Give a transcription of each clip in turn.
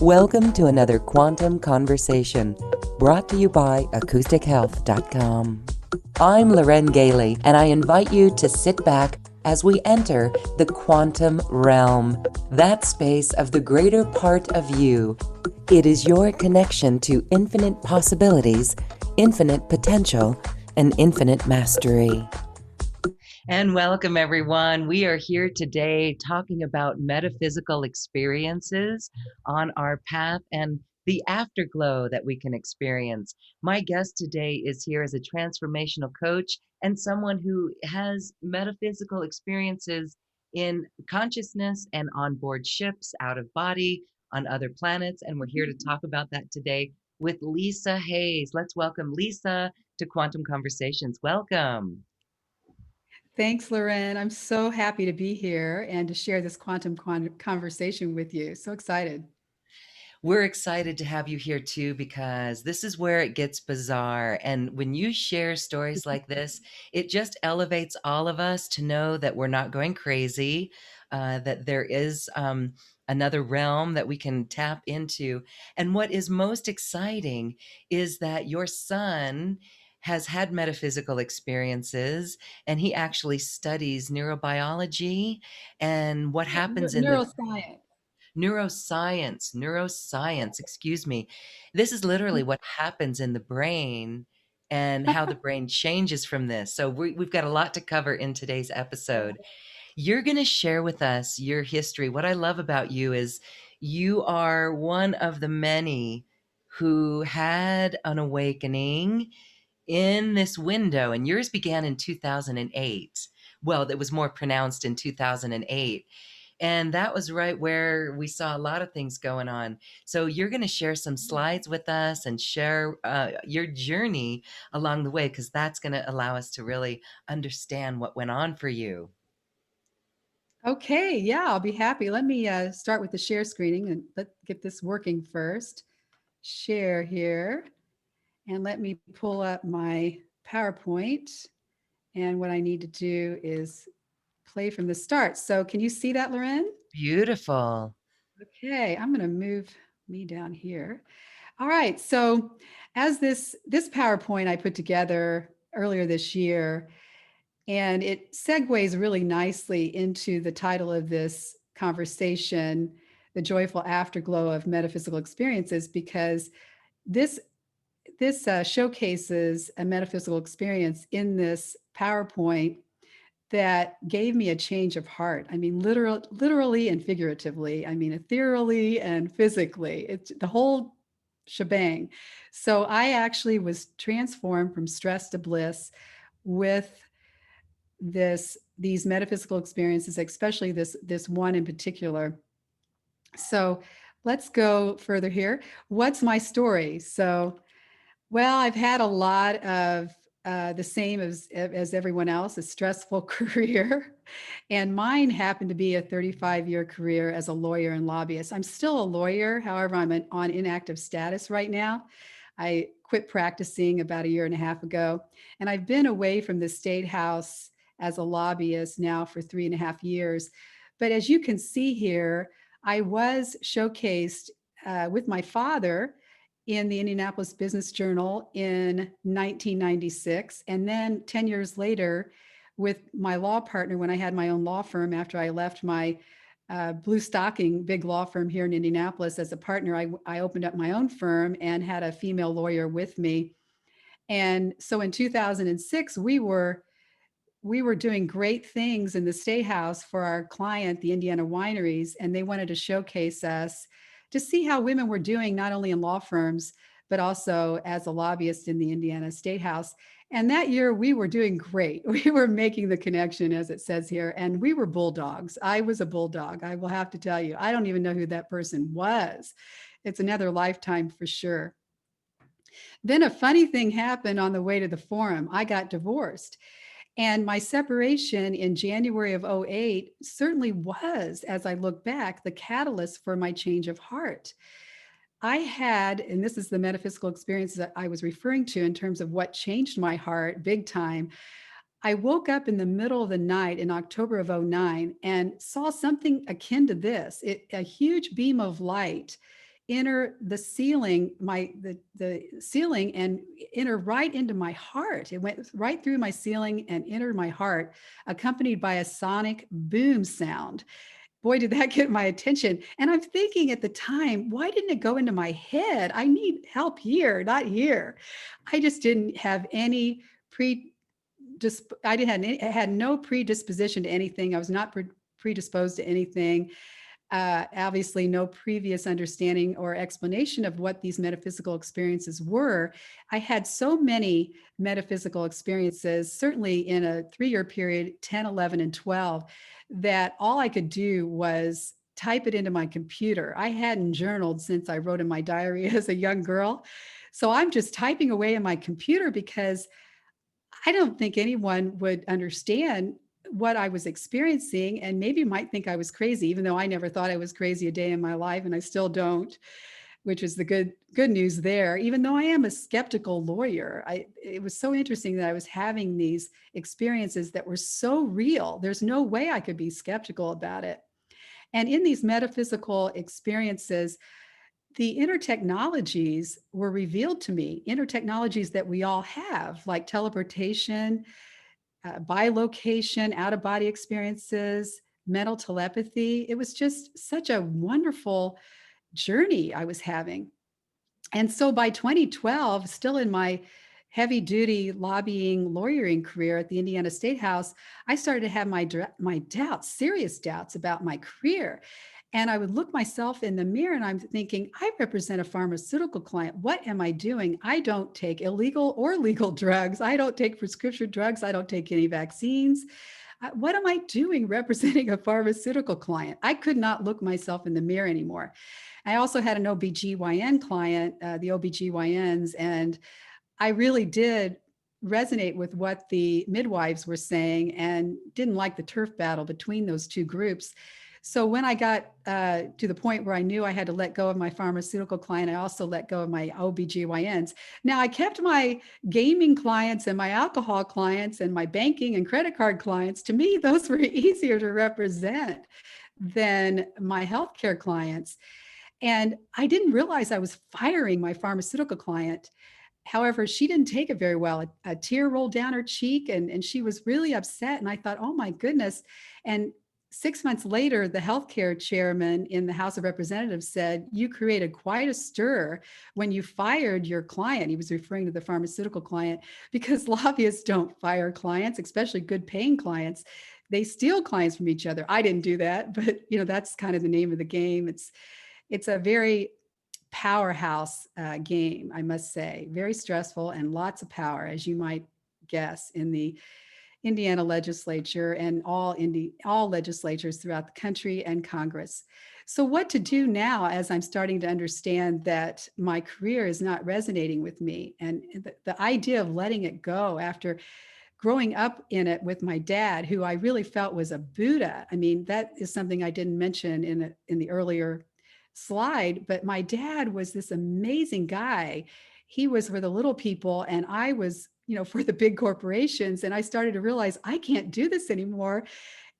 Welcome to another Quantum Conversation, brought to you by acoustichealth.com. I'm Loren Gailey, and I invite you to sit back as we enter the quantum realm, that space of the greater part of you. It is your connection to infinite possibilities, infinite potential, and infinite mastery. And welcome, everyone. We are here today talking about metaphysical experiences on our path and the afterglow that we can experience. My guest today is here as a transformational coach and someone who has metaphysical experiences in consciousness and on board ships, out of body, on other planets. And we're here to talk about that today with Lisa Hayes. Let's welcome Lisa to Quantum Conversations. Welcome. Thanks, Loren. I'm so happy to be here and to share this quantum conversation with you. So excited. We're excited to have you here too, because this is where it gets bizarre. And when you share stories like this, it just elevates all of us to know that we're not going crazy, that there is another realm that we can tap into. And what is most exciting is that your son has had metaphysical experiences, and he actually studies neurobiology and what happens in the Neuroscience. neuroscience, excuse me. This is literally what happens in the brain and how the brain changes from this. So we've got a lot to cover in today's episode. You're going to share with us your history. What I love about you is you are one of the many who had an awakening in this window, and yours began in 2008. Well, it was more pronounced in 2008. And that was right where we saw a lot of things going on. So you're going to share some slides with us and share your journey along the way, because that's going to allow us to really understand what went on for you. Okay, yeah, I'll be happy. Let me start with the share screening and let's get this working first. Share here. And let me pull up my PowerPoint. And what I need to do is play from the start. So can you see that, Loren? Beautiful. Okay, I'm going to move me down here. All right. So as this PowerPoint I put together earlier this year, and it segues really nicely into the title of this conversation, The Joyful Afterglow of Metaphysical Experiences, because this this showcases a metaphysical experience in this PowerPoint that gave me a change of heart. I mean, literally and figuratively. I mean, ethereally and physically. It's the whole shebang. So I actually was transformed from stress to bliss with these metaphysical experiences, especially this one in particular. So let's go further here. What's my story? So, well, I've had a lot of the same as everyone else, a stressful career. And mine happened to be a 35-year career as a lawyer and lobbyist. I'm still a lawyer. However, I'm on inactive status right now. I quit practicing about a year and a half ago. And I've been away from the state house as a lobbyist now for 3.5 years. But as you can see here, I was showcased with my father in the Indianapolis Business Journal in 1996. And then 10 years later, with my law partner, when I had my own law firm after I left my blue stocking big law firm here in Indianapolis as a partner, I opened up my own firm and had a female lawyer with me. And so in 2006, we were doing great things in the State House for our client, the Indiana Wineries, and they wanted to showcase us to see how women were doing, not only in law firms, but also as a lobbyist in the Indiana State House. And that year we were doing great. We were making the connection, as it says here, and we were bulldogs. I was a bulldog, I will have to tell you. I don't even know who that person was. It's another lifetime for sure. Then a funny thing happened on the way to the forum. I got divorced. And my separation in January of '08 certainly was, as I look back, the catalyst for my change of heart. I had, and this is the metaphysical experience that I was referring to in terms of what changed my heart big time. I woke up in the middle of the night in October of '09 and saw something akin to this, a huge beam of light enter the ceiling, the ceiling, and enter right into my heart. It went right through my ceiling and entered my heart, accompanied by a sonic boom sound. Boy, did that get my attention. And I'm thinking at the time, why didn't it go into my head? I need help here, not here. I just didn't have any pre I didn't have any, I had no predisposition to anything. I was not predisposed to anything. Obviously, no previous understanding or explanation of what these metaphysical experiences were. I had so many metaphysical experiences, certainly in a 3-year period, 10, 11, and 12, that all I could do was type it into my computer. I hadn't journaled since I wrote in my diary as a young girl. So I'm just typing away in my computer because I don't think anyone would understand what I was experiencing and maybe might think I was crazy, even though I never thought I was crazy a day in my life, and I still don't, which is the good news there. Even though I am a skeptical lawyer, it was so interesting that I was having these experiences that were so real. There's no way I could be skeptical about it. And in these metaphysical experiences, the inner technologies were revealed to me, inner technologies that we all have, like teleportation, bilocation, out of body experiences, mental telepathy. It was just such a wonderful journey I was having. And so by 2012, still in my heavy duty lobbying lawyering career at the Indiana State House, I started to have my doubts, serious doubts about my career. And I would look myself in the mirror and I'm thinking, I represent a pharmaceutical client. What am I doing? I don't take illegal or legal drugs. I don't take prescription drugs. I don't take any vaccines. What am I doing representing a pharmaceutical client? I could not look myself in the mirror anymore. I also had an OBGYN client, the OBGYNs, and I really did resonate with what the midwives were saying and didn't like the turf battle between those two groups. So when I got to the point where I knew I had to let go of my pharmaceutical client, I also let go of my OBGYNs. Now I kept my gaming clients and my alcohol clients and my banking and credit card clients. To me, those were easier to represent than my healthcare clients. And I didn't realize I was firing my pharmaceutical client. However, she didn't take it very well. A tear rolled down her cheek and she was really upset. And I thought, oh my goodness. And 6 months later, the healthcare chairman in the House of Representatives said, you created quite a stir when you fired your client. He was referring to the pharmaceutical client because lobbyists don't fire clients, especially good paying clients. They steal clients from each other. I didn't do that, but that's kind of the name of the game. It's a very powerhouse game, I must say, very stressful and lots of power, as you might guess, in the Indiana legislature and all legislatures throughout the country and Congress. So what to do now as I'm starting to understand that my career is not resonating with me, and the idea of letting it go after growing up in it with my dad, who I really felt was a Buddha. I mean, that is something I didn't mention in the earlier slide, but my dad was this amazing guy. He was for the little people and I was, for the big corporations. And I started to realize I can't do this anymore.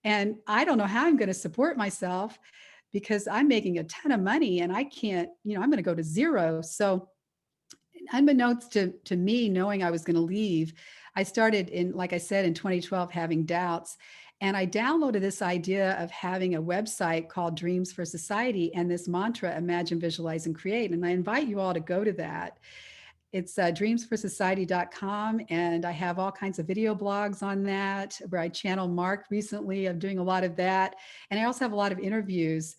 And I don't know how I'm going to support myself because I'm making a ton of money and I can't, I'm going to go to zero. So unbeknownst to me, knowing I was going to leave, I started like I said, in 2012, having doubts. And I downloaded this idea of having a website called Dreams for Society and this mantra, imagine, visualize, and create. And I invite you all to go to that. It's dreamsforsociety.com. And I have all kinds of video blogs on that where I channel Mark recently. I'm doing a lot of that. And I also have a lot of interviews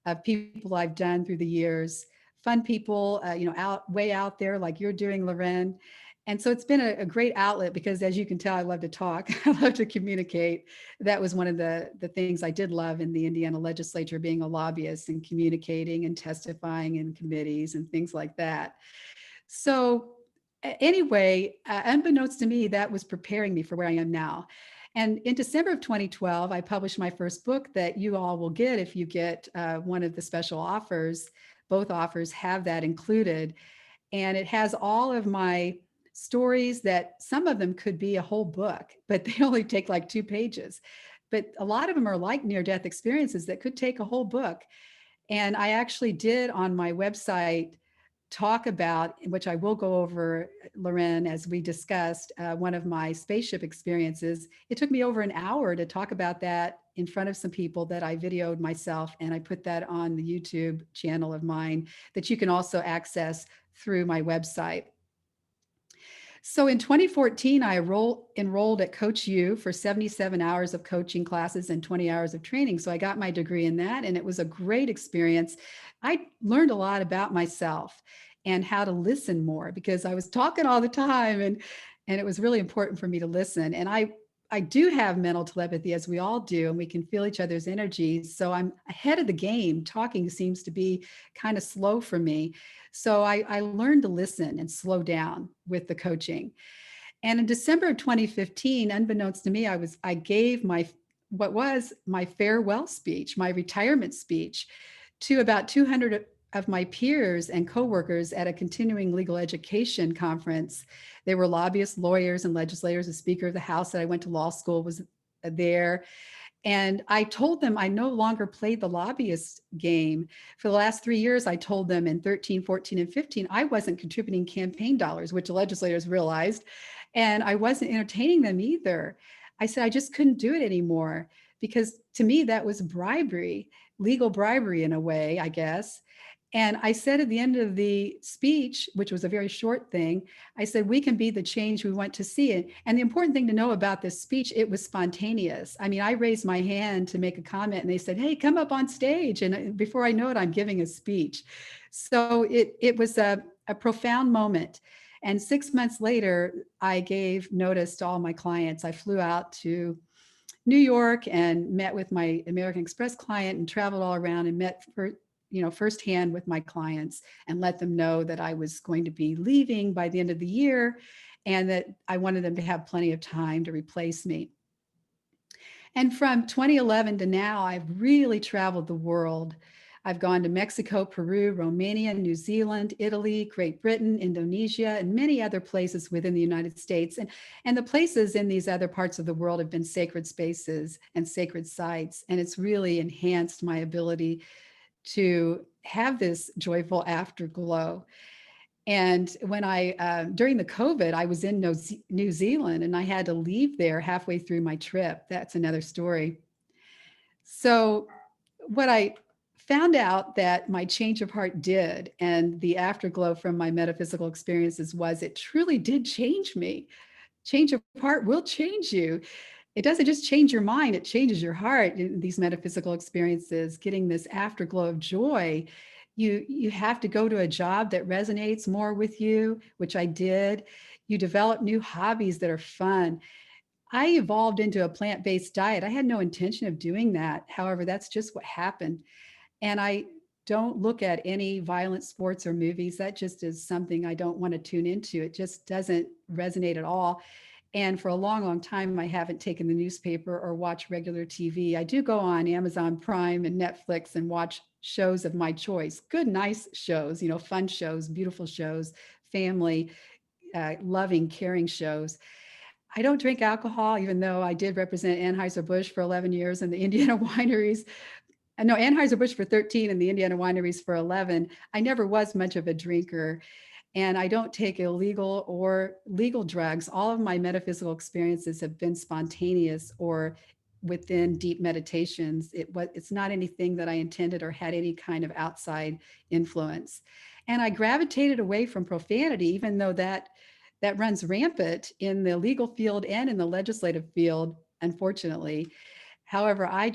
of people I've done through the years, fun people, way out there like you're doing, Loren. And so it's been a great outlet because, as you can tell, I love to talk. I love to communicate. That was one of the things I did love in the Indiana legislature, being a lobbyist and communicating and testifying in committees and things like that. So anyway, unbeknownst to me, that was preparing me for where I am now. And in December of 2012, I published my first book that you all will get if you get one of the special offers. Both offers have that included. And it has all of my stories that some of them could be a whole book, but they only take like 2 pages. But a lot of them are like near-death experiences that could take a whole book. And I actually did on my website talk about, which I will go over, Loren, as we discussed, one of my spaceship experiences. It took me over an hour to talk about that in front of some people that I videoed myself, and I put that on the YouTube channel of mine that you can also access through my website. So in 2014, I enrolled at Coach U for 77 hours of coaching classes and 20 hours of training. So I got my degree in that, and it was a great experience. I learned a lot about myself and how to listen more because I was talking all the time, and it was really important for me to listen. And I do have mental telepathy, as we all do, and we can feel each other's energies. So I'm ahead of the game. Talking seems to be kind of slow for me. So I learned to listen and slow down with the coaching. And in December of 2015, unbeknownst to me, I gave what was my farewell speech, my retirement speech, to about 200 of my peers and coworkers at a continuing legal education conference. They were lobbyists, lawyers, and legislators. The Speaker of the House that I went to law school was there. And I told them I no longer played the lobbyist game. For the last 3 years, I told them in 13, 14, and 15, I wasn't contributing campaign dollars, which the legislators realized. And I wasn't entertaining them either. I said I just couldn't do it anymore because to me, that was bribery, legal bribery in a way, I guess. And I said at the end of the speech, which was a very short thing, I said, we can be the change we want to see. And the important thing to know about this speech, it was spontaneous. I mean, I raised my hand to make a comment and they said, hey, come up on stage. And before I know it, I'm giving a speech. So it was a profound moment. And 6 months later, I gave notice to all my clients. I flew out to New York and met with my American Express client and traveled all around and met firsthand with my clients and let them know that I was going to be leaving by the end of the year and that I wanted them to have plenty of time to replace me. And from 2011 to now, I've really traveled the world. I've gone to Mexico, Peru, Romania, New Zealand, Italy, Great Britain, Indonesia, and many other places within the United States. And the places in these other parts of the world have been sacred spaces and sacred sites. And it's really enhanced my ability to have this joyful afterglow. And when during the COVID, I was in New Zealand and I had to leave there halfway through my trip. That's another story. So what I found out that my change of heart did and the afterglow from my metaphysical experiences was it truly did change me. Change of heart will change you. It doesn't just change your mind, it changes your heart. These metaphysical experiences, getting this afterglow of joy. You have to go to a job that resonates more with you, which I did. You develop new hobbies that are fun. I evolved into a plant-based diet. I had no intention of doing that. However, that's just what happened. And I don't look at any violent sports or movies. That just is something I don't want to tune into. It just doesn't resonate at all. And for a long, long time, I haven't taken the newspaper or watched regular TV. I do go on Amazon Prime and Netflix and watch shows of my choice. Good, nice shows, fun shows, beautiful shows, family, loving, caring shows. I don't drink alcohol, even though I did represent Anheuser-Busch for 11 years in the Indiana wineries. No, Anheuser-Busch for 13 and the Indiana wineries for 11. I never was much of a drinker. And I don't take illegal or legal drugs. All of my metaphysical experiences have been spontaneous or within deep meditations. It's not anything that I intended or had any kind of outside influence. And I gravitated away from profanity, even though that runs rampant in the legal field and in the legislative field, unfortunately. However, I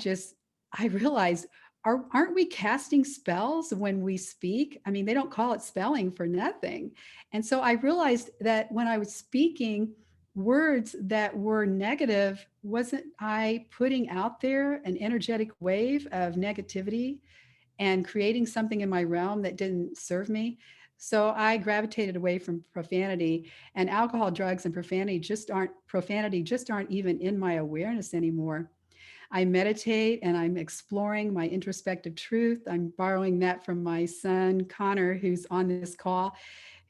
realized, aren't we casting spells when we speak? I mean, they don't call it spelling for nothing. And so I realized that when I was speaking words that were negative, wasn't I putting out there an energetic wave of negativity and creating something in my realm that didn't serve me? So I gravitated away from profanity, and alcohol, drugs, and profanity just aren't even in my awareness anymore. I meditate and I'm exploring my introspective truth. I'm borrowing that from my son, Connor, who's on this call,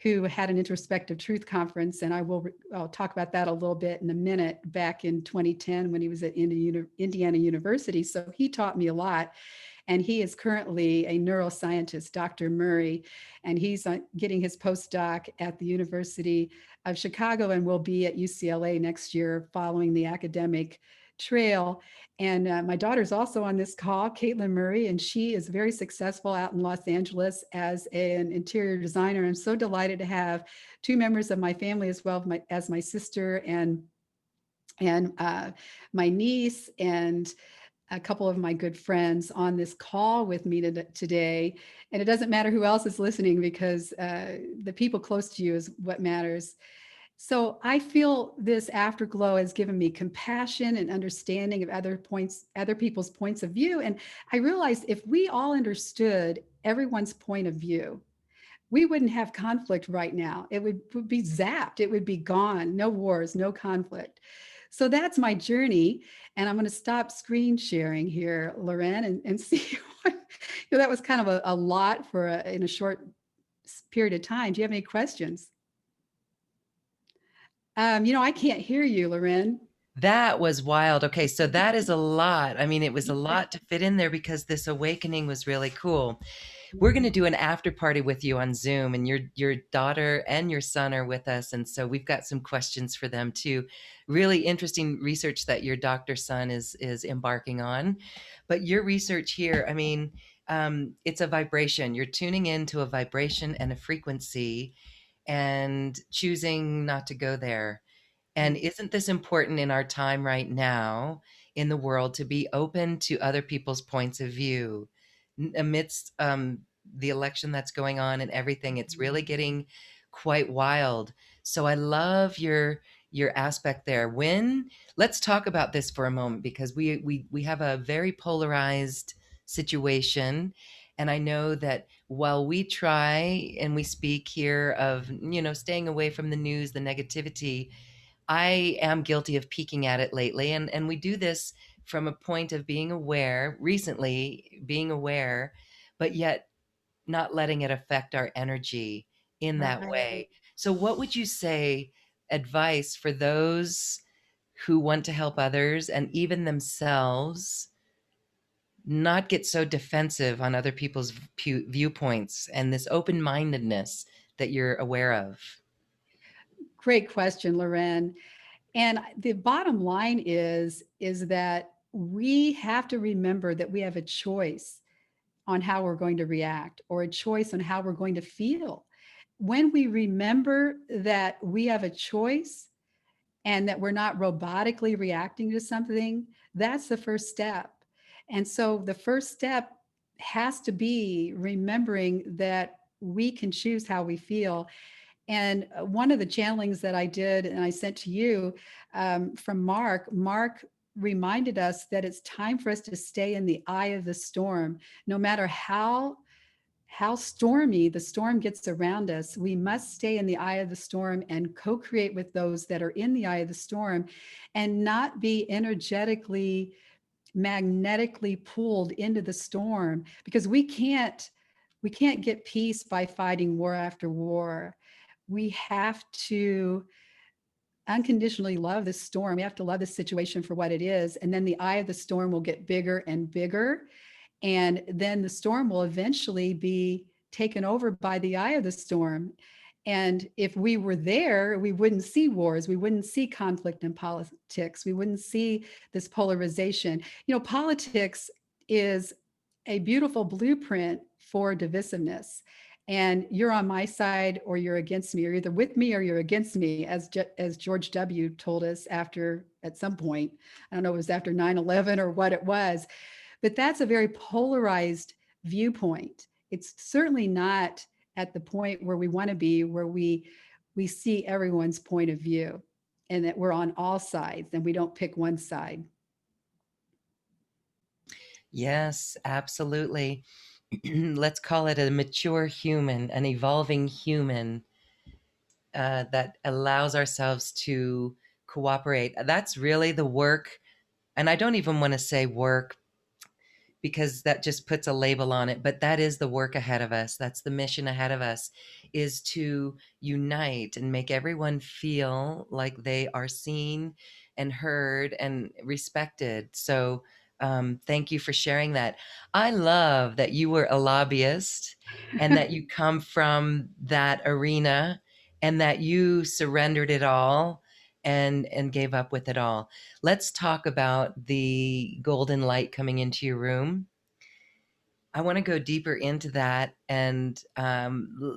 who had an introspective truth conference. And I'll talk about that a little bit in a minute, back in 2010 when he was at Indiana University. So he taught me a lot. And he is currently a neuroscientist, Dr. Murray, and he's getting his postdoc at the University of Chicago and will be at UCLA next year following the academic trail. And my daughter's also on this call, Caitlin Murray, and she is very successful out in Los Angeles as an interior designer. I'm so delighted to have two members of my family as well as my sister and my niece and a couple of my good friends on this call with me today. And it doesn't matter who else is listening because the people close to you is what matters. So I feel this afterglow has given me compassion and understanding of other people's points of view. And I realized if we all understood everyone's point of view, we wouldn't have conflict right now. It would be zapped. It would be gone. No wars, no conflict. So that's my journey. And I'm going to stop screen sharing here, Loren, and see what, that was kind of a lot in a short period of time. Do you have any questions? I can't hear you, Loren. That was wild. Okay, so that is a lot. I mean, it was a lot to fit in there because this awakening was really cool. We're going to do an after party with you on Zoom, and your daughter and your son are with us, and so we've got some questions for them too. Really interesting research that your doctor's son is embarking on, but your research here, I mean, it's a vibration. You're tuning into a vibration and a frequency, and choosing not to go there. And isn't this important in our time right now in the world to be open to other people's points of view amidst the election that's going on and everything? It's really getting quite wild. So I love your aspect there. Let's talk about this for a moment because we have a very polarized situation. And I know that while we try and we speak here of, staying away from the news, the negativity, I am guilty of peeking at it lately. And we do this from a point of being aware, recently being aware, but yet not letting it affect our energy in that Right. way. So, what would you say advice for those who want to help others and even themselves not get so defensive on other people's viewpoints and this open mindedness that you're aware of? Great question, Loren. And the bottom line is that we have to remember that we have a choice on how we're going to react or a choice on how we're going to feel. When we remember that we have a choice and that we're not robotically reacting to something, that's the first step. And so the first step has to be remembering that we can choose how we feel. And one of the channelings that I did and I sent to you from Mark reminded us that it's time for us to stay in the eye of the storm. No matter how stormy the storm gets around us, we must stay in the eye of the storm and co-create with those that are in the eye of the storm and not be energetically, magnetically pulled into the storm because we can't get peace by fighting war after war. We have to unconditionally love the storm. We have to love the situation for what it is. And then the eye of the storm will get bigger and bigger. And then the storm will eventually be taken over by the eye of the storm. And if we were there, we wouldn't see wars. We wouldn't see conflict in politics. We wouldn't see this polarization. Politics is a beautiful blueprint for divisiveness. And you're on my side or you're against me. You're either with me or you're against me, as George W. told us at some point. I don't know if it was after 9/11 or what it was, but that's a very polarized viewpoint. It's certainly not at the point where we want to be, where we see everyone's point of view and that we're on all sides and we don't pick one side. Yes, absolutely. Let's call it a mature human, an evolving human that allows ourselves to cooperate. That's really the work. And I don't even want to say work because that just puts a label on it, but that is the work ahead of us. That's the mission ahead of us, is to unite and make everyone feel like they are seen and heard and respected. So Thank you for sharing that. I love that you were a lobbyist and that you come from that arena and that you surrendered it all and gave up with it all. Let's talk about the golden light coming into your room. I want to go deeper into that and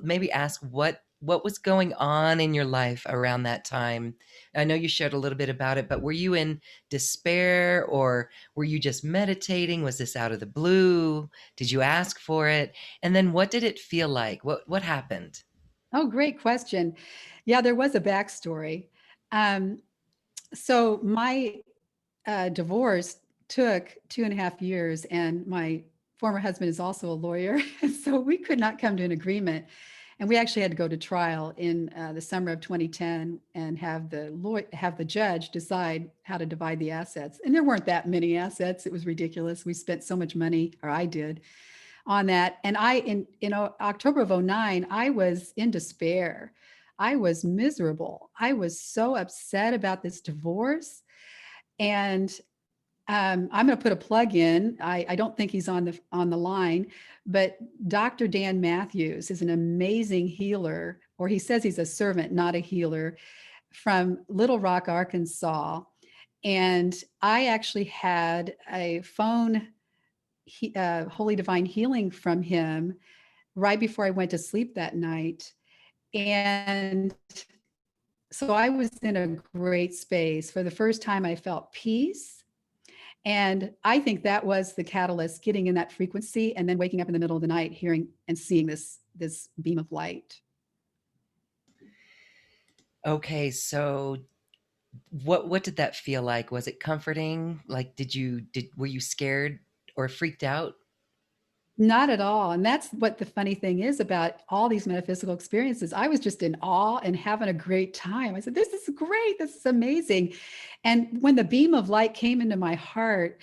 maybe ask what was going on in your life around that time. I know you shared a little bit about it, but were you in despair or were you just meditating? Was this out of the blue? Did you ask for it? And then what did it feel like? What happened? Oh, great question. Yeah, there was a backstory. Um, so my divorce took 2.5 years, and my former husband is also a lawyer. And so we could not come to an agreement. And we actually had to go to trial in the summer of 2010 and have the judge decide how to divide the assets. And there weren't that many assets. It was ridiculous. We spent so much money, or I did, on that. And in October of '09, I was in despair. I was miserable. I was so upset about this divorce. And I'm going to put a plug in. I don't think he's on the line, but Dr. Dan Matthews is an amazing healer, or he says he's a servant, not a healer, from Little Rock, Arkansas. And I actually had a phone Holy Divine Healing from him right before I went to sleep that night. And so I was in a great space. For the first time, I felt peace. And I think that was the catalyst, getting in that frequency and then waking up in the middle of the night, hearing and seeing this beam of light. Okay, so what did that feel like? Was it comforting? Like were you scared or freaked out? Not at all. And that's what the funny thing is about all these metaphysical experiences. I was just in awe and having a great time. I said, this is great. This is amazing. And when the beam of light came into my heart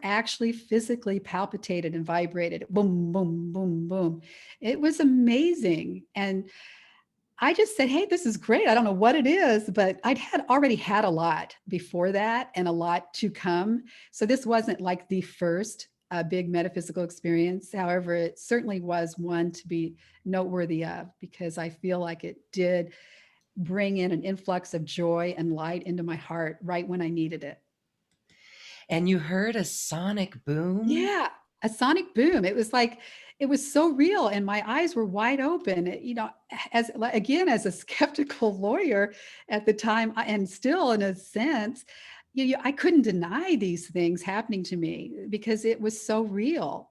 actually physically palpitated and vibrated. Boom, boom, boom, boom. It was amazing. And I just said, hey, this is great. I don't know what it is, but I'd already had a lot before that and a lot to come. So this wasn't like the first big metaphysical experience. However, it certainly was one to be noteworthy of, because I feel like it did bring in an influx of joy and light into my heart right when I needed it. And you heard a sonic boom? Yeah, a sonic boom. It was so real, and my eyes were wide open. As again, as a skeptical lawyer at the time, and still in a sense, I couldn't deny these things happening to me because it was so real.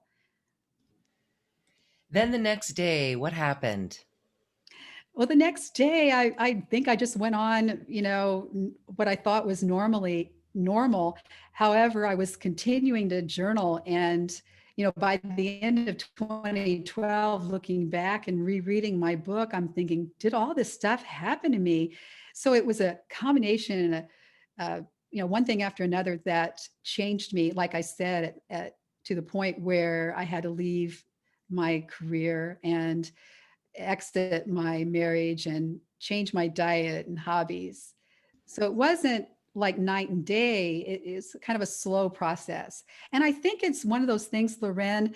Then the next day, what happened? Well, the next day, I think I just went on, what I thought was normally normal. However, I was continuing to journal. And, by the end of 2012, looking back and rereading my book, I'm thinking, did all this stuff happen to me? So it was a combination and one thing after another that changed me, like I said, to the point where I had to leave my career and exit my marriage and change my diet and hobbies. So it wasn't like night and day. It is kind of a slow process. And I think it's one of those things, Loren,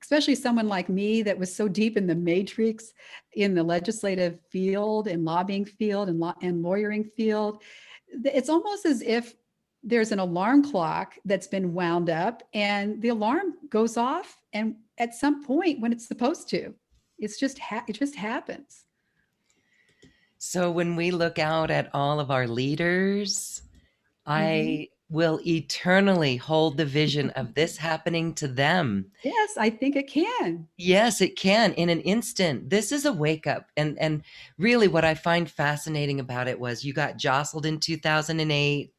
especially someone like me that was so deep in the matrix, in the legislative field and lobbying field and lawyering field. It's almost as if there's an alarm clock that's been wound up and the alarm goes off, and at some point when it's supposed to, it just happens. So when we look out at all of our leaders, Mhm. I will eternally hold the vision of this happening to them. Yes, I think it can. Yes, it can in an instant. This is a wake up. And really what I find fascinating about it was you got jostled in 2008.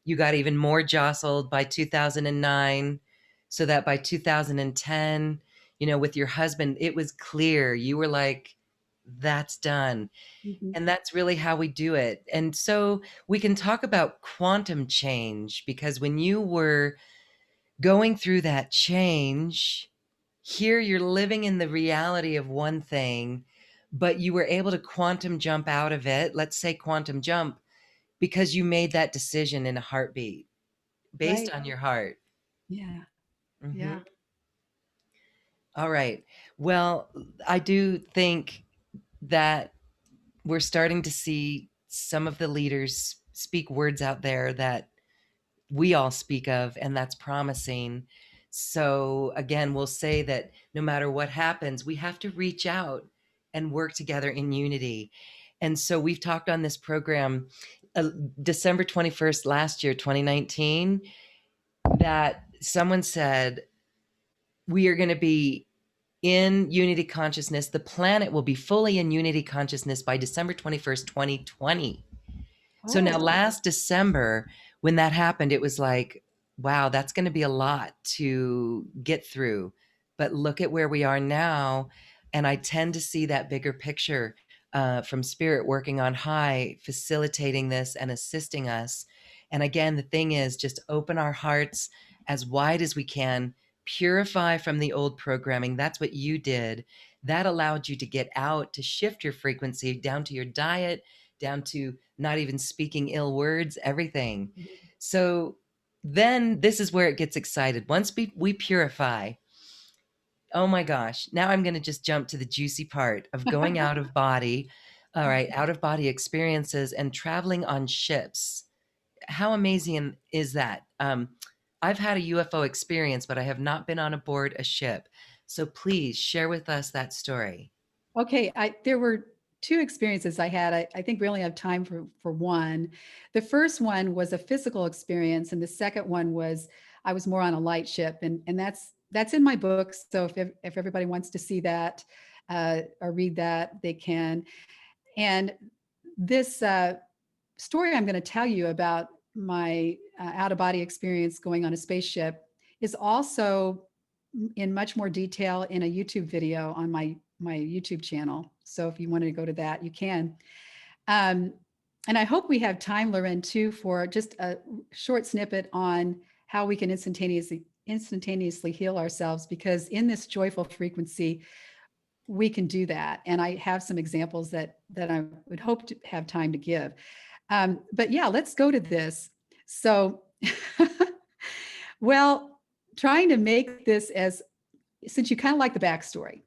You got even more jostled by 2009, so that by 2010, with your husband, it was clear. You were like, that's done. Mhm. And that's really how we do it. And so we can talk about quantum change, because when you were going through that change, here you're living in the reality of one thing, but you were able to quantum jump out of it. Let's say quantum jump, because you made that decision in a heartbeat based Right. on your heart. Yeah. Hmm. Yeah. All right. Well, I do think that we're starting to see some of the leaders speak words out there that we all speak of, and that's promising. So, again, we'll say that no matter what happens, we have to reach out and work together in unity. And so, we've talked on this program December 21st last year, 2019, that someone said, we are going to be in unity consciousness. The planet will be fully in unity consciousness by December 21st, 2020. So now Oh, last December, when that happened, it was like, wow, that's going to be a lot to get through. But look at where we are now. And I tend to see that bigger picture from spirit working on high, facilitating this and assisting us. And again, the thing is just open our hearts as wide as we can, purify from the old programming. That's what you did. That allowed you to get out, to shift your frequency down to your diet, down to not even speaking ill words, everything. So then this is where it gets excited. Once we purify, oh my gosh, now I'm going to just jump to the juicy part of going out of body. All right, out of body experiences and traveling on ships. How amazing is that? I've had a UFO experience, but I have not been on a board a ship. So please share with us that story. okay. There were two experiences I had. I think we only have time for one. The first one was a physical experience, and the second one was I was more on a light ship, and that's in my book. So if everybody wants to see that or read that, they can. And this story I'm going to tell you about my out of body experience going on a spaceship is also in much more detail in a YouTube video on my YouTube channel. So if you wanted to go to that, you can. Um, and I hope we have time, Loren, too, for just a short snippet on how we can instantaneously heal ourselves, because in this joyful frequency, we can do that. And I have some examples that I would hope to have time to give. But yeah, let's go to this. So, well, trying to make this as, since you kind of like the backstory,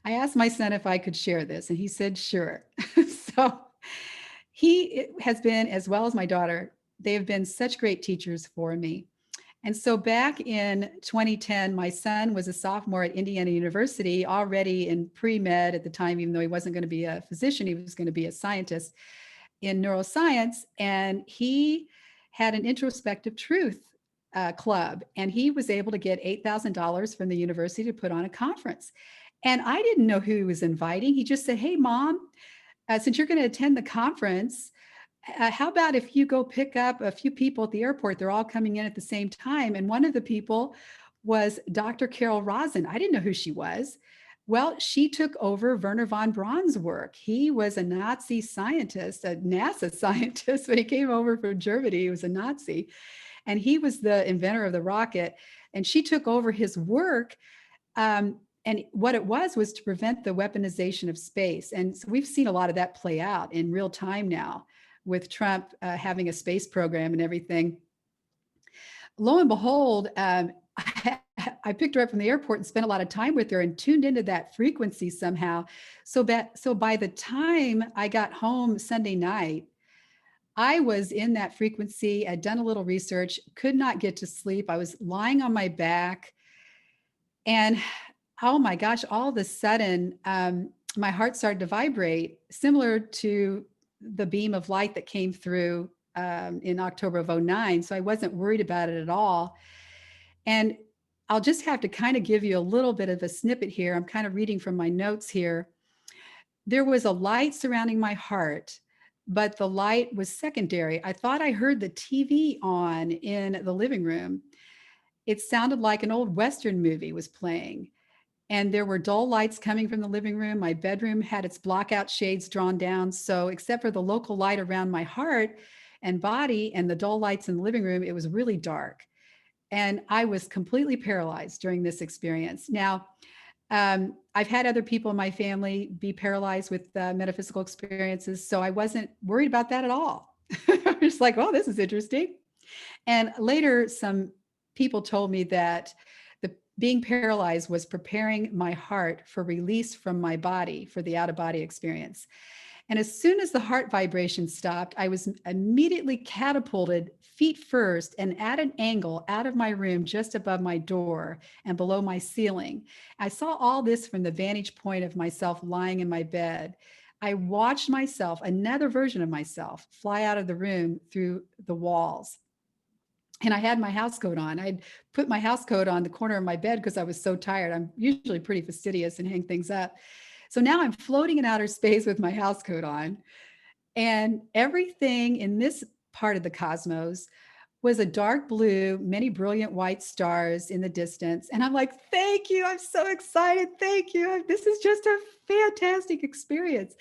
I asked my son if I could share this, and he said, sure. So he has been, as well as my daughter, they have been such great teachers for me. And so back in 2010, my son was a sophomore at Indiana University, already in pre-med at the time, even though he wasn't going to be a physician, he was going to be a scientist in neuroscience. And he had an introspective truth club, and he was able to get $8,000 from the university to put on a conference. And I didn't know who he was inviting. He just said, hey, Mom, since you're going to attend the conference, how about if you go pick up a few people at the airport? They're all coming in at the same time. And one of the people was Dr. Carol Rosin. I didn't know who she was. Well, she took over Werner von Braun's work. He was a Nazi scientist, a NASA scientist, but he came over from Germany. He was a Nazi, and he was the inventor of the rocket. And she took over his work. And what it was to prevent the weaponization of space. And so we've seen a lot of that play out in real time now with Trump having a space program and everything. Lo and behold, I picked her up from the airport and spent a lot of time with her and tuned into that frequency somehow. So by the time I got home Sunday night, I was in that frequency. I'd done a little research, could not get to sleep. I was lying on my back, and oh my gosh, all of a sudden, my heart started to vibrate, similar to the beam of light that came through in October of '09. So I wasn't worried about it at all. And I'll just have to kind of give you a little bit of a snippet here. I'm kind of reading from my notes here. There was a light surrounding my heart, but the light was secondary. I thought I heard the TV on in the living room. It sounded like an old Western movie was playing. And there were dull lights coming from the living room. My bedroom had its blackout shades drawn down. So, except for the local light around my heart and body and the dull lights in the living room, it was really dark. And I was completely paralyzed during this experience. Now, I've had other people in my family be paralyzed with metaphysical experiences. So I wasn't worried about that at all. I was like, oh, this is interesting. And later, some people told me that the being paralyzed was preparing my heart for release from my body for the out of body experience. And as soon as the heart vibration stopped, I was immediately catapulted feet first and at an angle out of my room just above my door and below my ceiling. I saw all this from the vantage point of myself lying in my bed. I watched myself, another version of myself, fly out of the room through the walls. And I had my house coat on. I'd put my house coat on the corner of my bed because I was so tired. I'm usually pretty fastidious and hang things up. So now I'm floating in outer space with my house coat on. And everything in this part of the cosmos was a dark blue, many brilliant white stars in the distance. And I'm like, thank you. I'm so excited. Thank you. This is just a fantastic experience.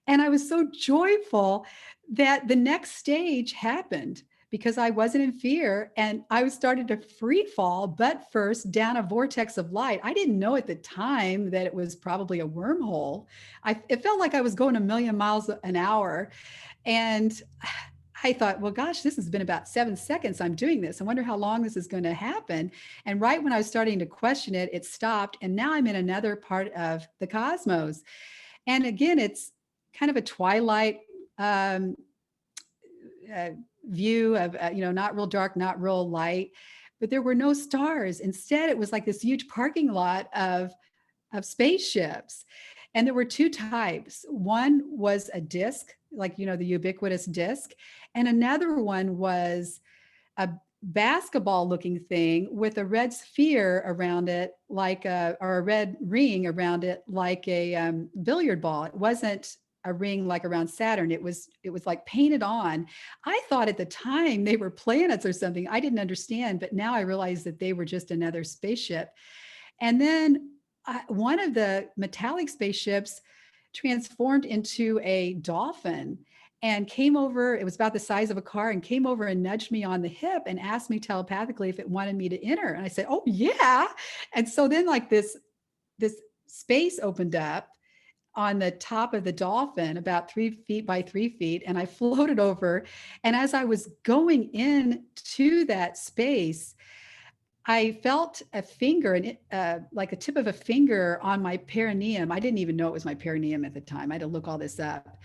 And I was so joyful that the next stage happened because I wasn't in fear and I was started to free fall, but first down a vortex of light. I didn't know at the time that it was probably a wormhole. It felt like I was going a million miles an hour. And I thought, well, gosh, this has been about 7 seconds I'm doing this. I wonder how long this is going to happen. And right when I was starting to question it, it stopped. And now I'm in another part of the cosmos. And again, it's kind of a twilight view of, not real dark, not real light, but there were no stars. Instead, it was like this huge parking lot of spaceships. And there were two types. One was a disc, like, the ubiquitous disc. And another one was a basketball looking thing with a red sphere around it, or a red ring around it, like a billiard ball. It wasn't a ring like around Saturn. It was like painted on. I thought at the time they were planets or something. I didn't understand, but now I realize that they were just another spaceship. And then one of the metallic spaceships transformed into a dolphin and came over. It was about the size of a car and came over and nudged me on the hip and asked me telepathically if it wanted me to enter. And I said, oh yeah. And so then like this space opened up on the top of the dolphin about 3 feet by 3 feet. And I floated over. And as I was going in to that space, I felt a finger, like a tip of a finger on my perineum. I didn't even know it was my perineum at the time. I had to look all this up.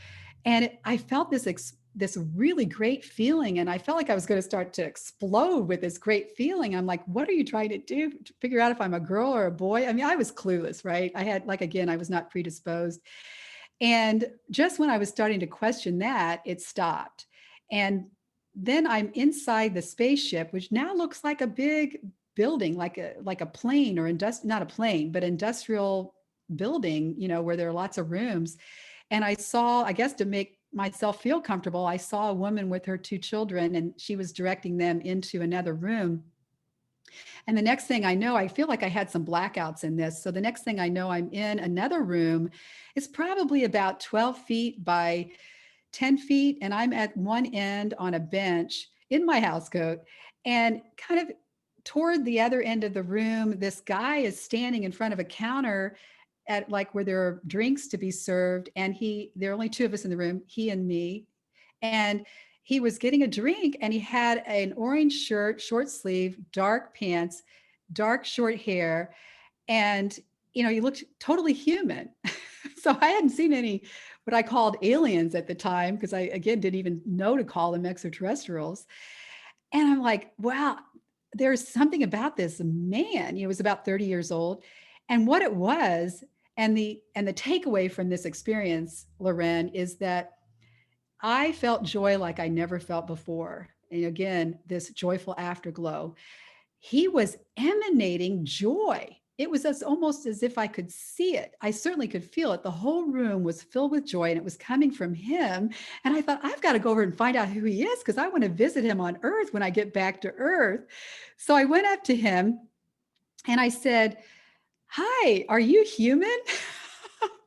And I felt this really great feeling. And I felt like I was going to start to explode with this great feeling. I'm like, what are you trying to do to figure out if I'm a girl or a boy? I mean, I was clueless, right? I had, like, again, I was not predisposed. And just when I was starting to question that, it stopped. And then I'm inside the spaceship, which now looks like a big building, like a plane or not a plane, but industrial building, where there are lots of rooms. And I saw, I guess to make myself feel comfortable, I saw a woman with her 2 children and she was directing them into another room. And the next thing I know, I feel like I had some blackouts in this. So the next thing I know, I'm in another room. It's probably about 12 feet by 10 feet. And I'm at one end on a bench in my housecoat, and kind of toward the other end of the room, this guy is standing in front of a counter at like where there are drinks to be served. And there are only 2 of us in the room, he and me. And he was getting a drink and he had an orange shirt, short sleeve, dark pants, dark short hair. And, he looked totally human. So I hadn't seen any what I called aliens at the time, because I, again, didn't even know to call them extraterrestrials. And I'm like, wow, there's something about this man. He was about 30 years old. And what it was, and the takeaway from this experience, Loren, is that I felt joy like I never felt before. And again, this joyful afterglow. He was emanating joy. It was almost as if I could see it. I certainly could feel it. The whole room was filled with joy and it was coming from him. And I thought, I've got to go over and find out who he is, because I want to visit him on Earth when I get back to Earth. So I went up to him and I said, hi, are you human?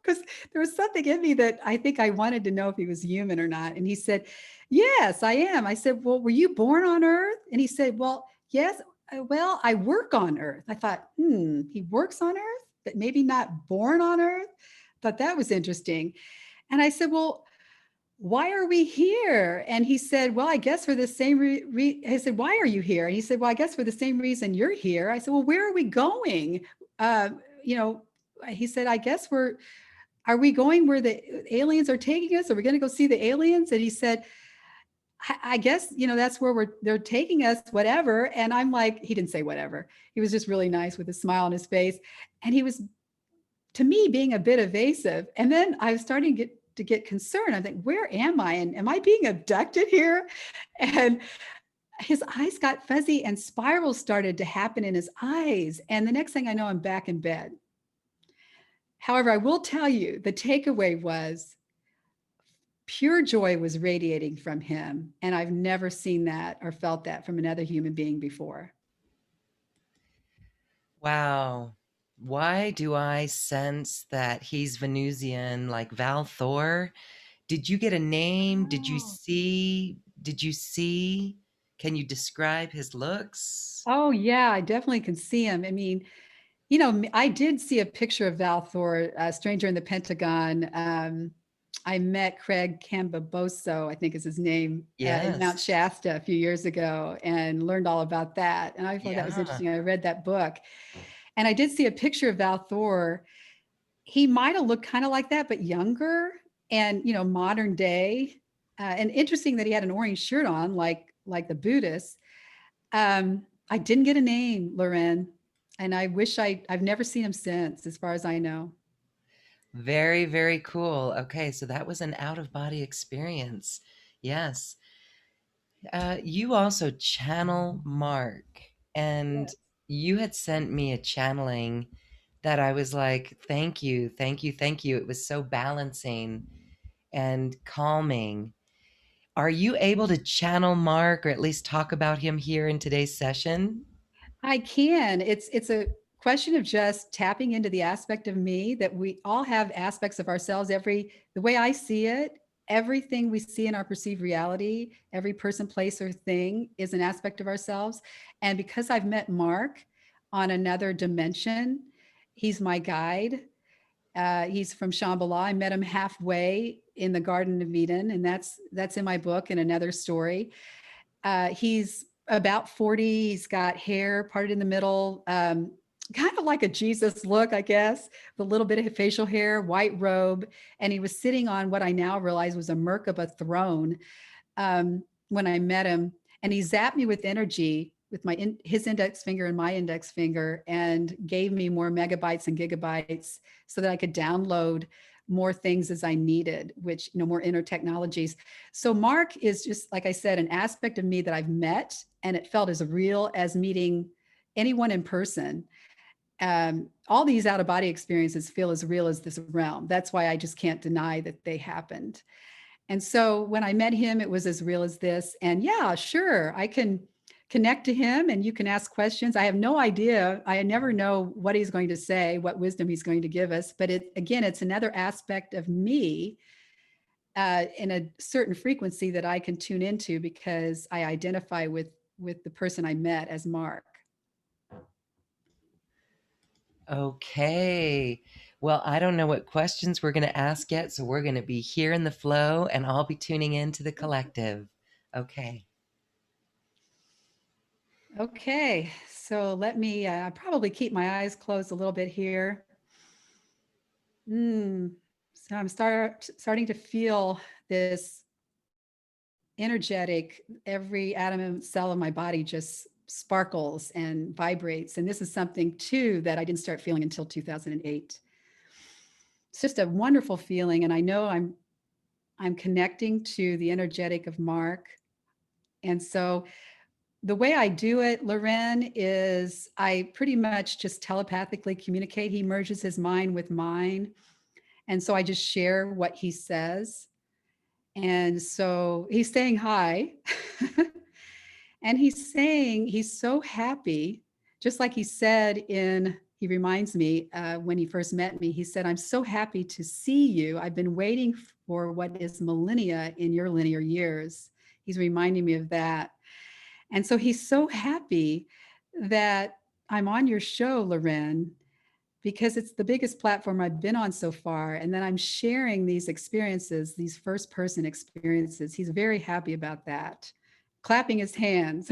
Because there was something in me that I think I wanted to know if he was human or not. And he said, yes, I am. I said, well, were you born on Earth? And he said, well, yes. Well, I work on Earth. I thought, he works on Earth, but maybe not born on Earth. Thought that was interesting. And I said, well, why are we here? And he said, well, I guess for the same I said, why are you here? And he said, well, I guess for the same reason you're here. I said, well, where are we going? Uh, you know, he said, I guess are we going where the aliens are taking us? Are we going to go see the aliens? And he said, I guess, that's where they're taking us, whatever. And I'm like, he didn't say whatever. He was just really nice with a smile on his face. And he was, to me, being a bit evasive. And then I was starting to get concerned. I think, where am I? And am I being abducted here? And his eyes got fuzzy and spirals started to happen in his eyes. And the next thing I know, I'm back in bed. However, I will tell you, the takeaway was pure joy was radiating from him. And I've never seen that or felt that from another human being before. Wow. Why do I sense that he's Venusian like Val Thor? Did you get a name? Did you Oh. see? Did you see? Can you describe his looks? Oh, yeah, I definitely can see him. I mean, I did see a picture of Val Thor, Stranger in the Pentagon. I met Craig Cambaboso, I think is his name, in Mount Yes. Shasta a few years ago and learned all about that. And I thought that was Yeah. interesting. I read that book. And I did see a picture of Val Thor. He might have looked kind of like that, but younger and, modern day. And interesting that he had an orange shirt on, like the Buddhists. I didn't get a name, Loren, and I wish I've never seen him since, as far as I know. Very, very cool. Okay, so that was an out of body experience. Yes. You also channel Mark, and Yes. you had sent me a channeling that I was like, thank you, thank you, thank you. It was so balancing and calming. Are you able to channel Mark or at least talk about him here in today's session? I can. It's a question of just tapping into the aspect of me that we all have aspects of ourselves. The way I see it, everything we see in our perceived reality, every person, place, or thing is an aspect of ourselves. And because I've met Mark on another dimension, he's my guide. He's from Shambhala. I met him halfway in the Garden of Eden, and that's in my book and another story. He's about 40. He's got hair parted in the middle, kind of like a Jesus look, I guess, with a little bit of facial hair, white robe. And he was sitting on what I now realize was a Merkaba throne when I met him. And he zapped me with energy with his index finger and my index finger and gave me more megabytes and gigabytes so that I could download more things as I needed, which, more inner technologies. So Mark is just, like I said, an aspect of me that I've met, and it felt as real as meeting anyone in person. All these out of body experiences feel as real as this realm. That's why I just can't deny that they happened. And so when I met him, it was as real as this. And yeah, sure, I can connect to him and you can ask questions. I have no idea. I never know what he's going to say, what wisdom he's going to give us. But it's another aspect of me in a certain frequency that I can tune into because I identify with the person I met as Mark. Okay. Well, I don't know what questions we're going to ask yet, so we're going to be here in the flow and I'll be tuning in to the collective. Okay. Okay, so let me probably keep my eyes closed a little bit here. So I'm starting to feel this energetic, every atom and cell of my body just sparkles and vibrates. And this is something too that I didn't start feeling until 2008. It's just a wonderful feeling. And I know I'm connecting to the energetic of Mark. And so the way I do it, Loren, is I pretty much just telepathically communicate. He merges his mind with mine. And so I just share what he says. And so he's saying hi. And he's saying he's so happy, just like he said he reminds me when he first met me, he said, I'm so happy to see you. I've been waiting for what is millennia in your linear years. He's reminding me of that. And so he's so happy that I'm on your show, Loren, because it's the biggest platform I've been on so far. And then I'm sharing these experiences, these first person experiences. He's very happy about that, clapping his hands.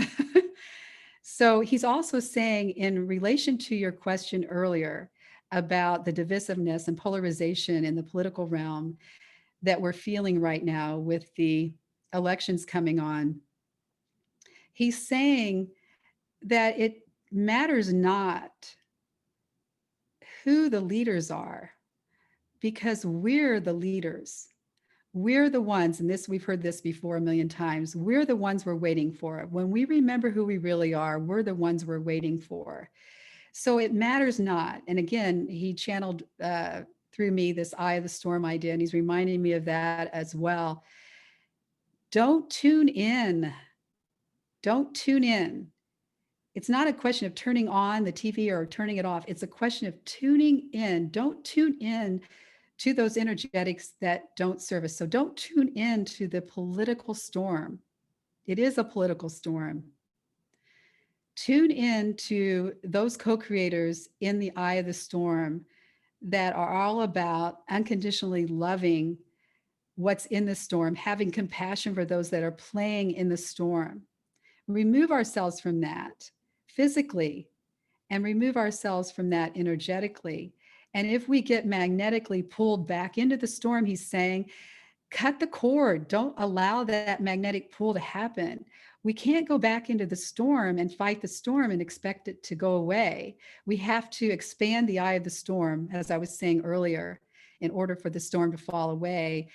So he's also saying, in relation to your question earlier about the divisiveness and polarization in the political realm that we're feeling right now with the elections coming on, he's saying that it matters not who the leaders are, because we're the leaders. We're the ones, and this, we've heard this before a million times, we're the ones we're waiting for. When we remember who we really are, we're the ones we're waiting for. So it matters not. And again, he channeled through me this eye of the storm idea, and he's reminding me of that as well. Don't tune in. Don't tune in. It's not a question of turning on the TV or turning it off. It's a question of tuning in. Don't tune in to those energetics that don't serve us. So don't tune in to the political storm. It is a political storm. Tune in to those co-creators in the eye of the storm that are all about unconditionally loving what's in the storm, having compassion for those that are playing in the storm. Remove ourselves from that physically and remove ourselves from that energetically. And if we get magnetically pulled back into the storm, he's saying, cut the cord. Don't allow that magnetic pull to happen. We can't go back into the storm and fight the storm and expect it to go away. We have to expand the eye of the storm, as I was saying earlier, in order for the storm to fall away.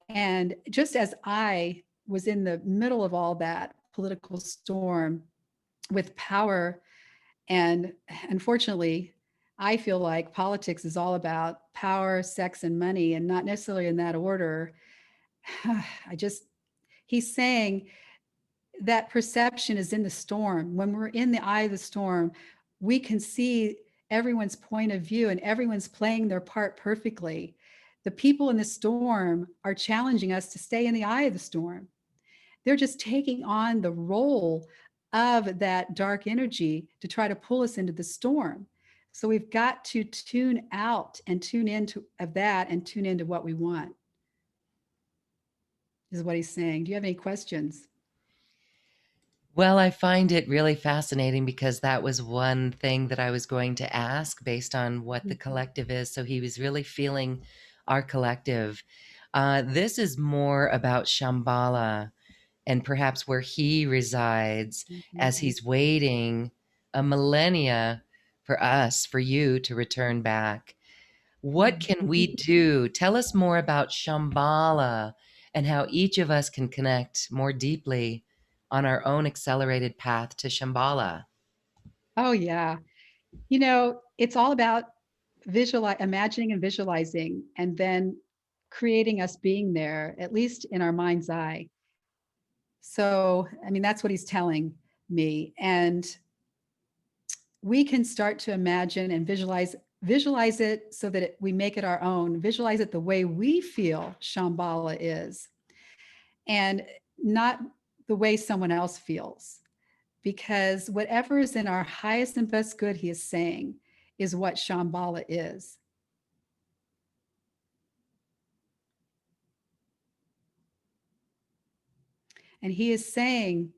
And just as I was in the middle of all that political storm with power, and unfortunately, I feel like politics is all about power, sex, and money, and not necessarily in that order. He's saying that perception is in the storm. When we're in the eye of the storm, we can see everyone's point of view and everyone's playing their part perfectly. The people in the storm are challenging us to stay in the eye of the storm. They're just taking on the role of that dark energy to try to pull us into the storm. So we've got to tune out and tune into of that and tune into what we want, is what he's saying. Do you have any questions? Well, I find it really fascinating because that was one thing that I was going to ask based on what the collective is. So he was really feeling our collective. This is more about Shambhala and perhaps where he resides as he's waiting a millennia for us, for you to return back. What can we do? Tell us more about Shambhala and how each of us can connect more deeply on our own accelerated path to Shambhala. Oh, yeah. You know, it's all about imagining and visualizing, and then creating us being there, at least in our mind's eye. So, I mean, that's what he's telling me. And we can start to imagine and visualize it so that we make it our own, visualize it the way we feel Shambhala is, and not the way someone else feels. Because whatever is in our highest and best good, he is saying, is what Shambhala is. And he is saying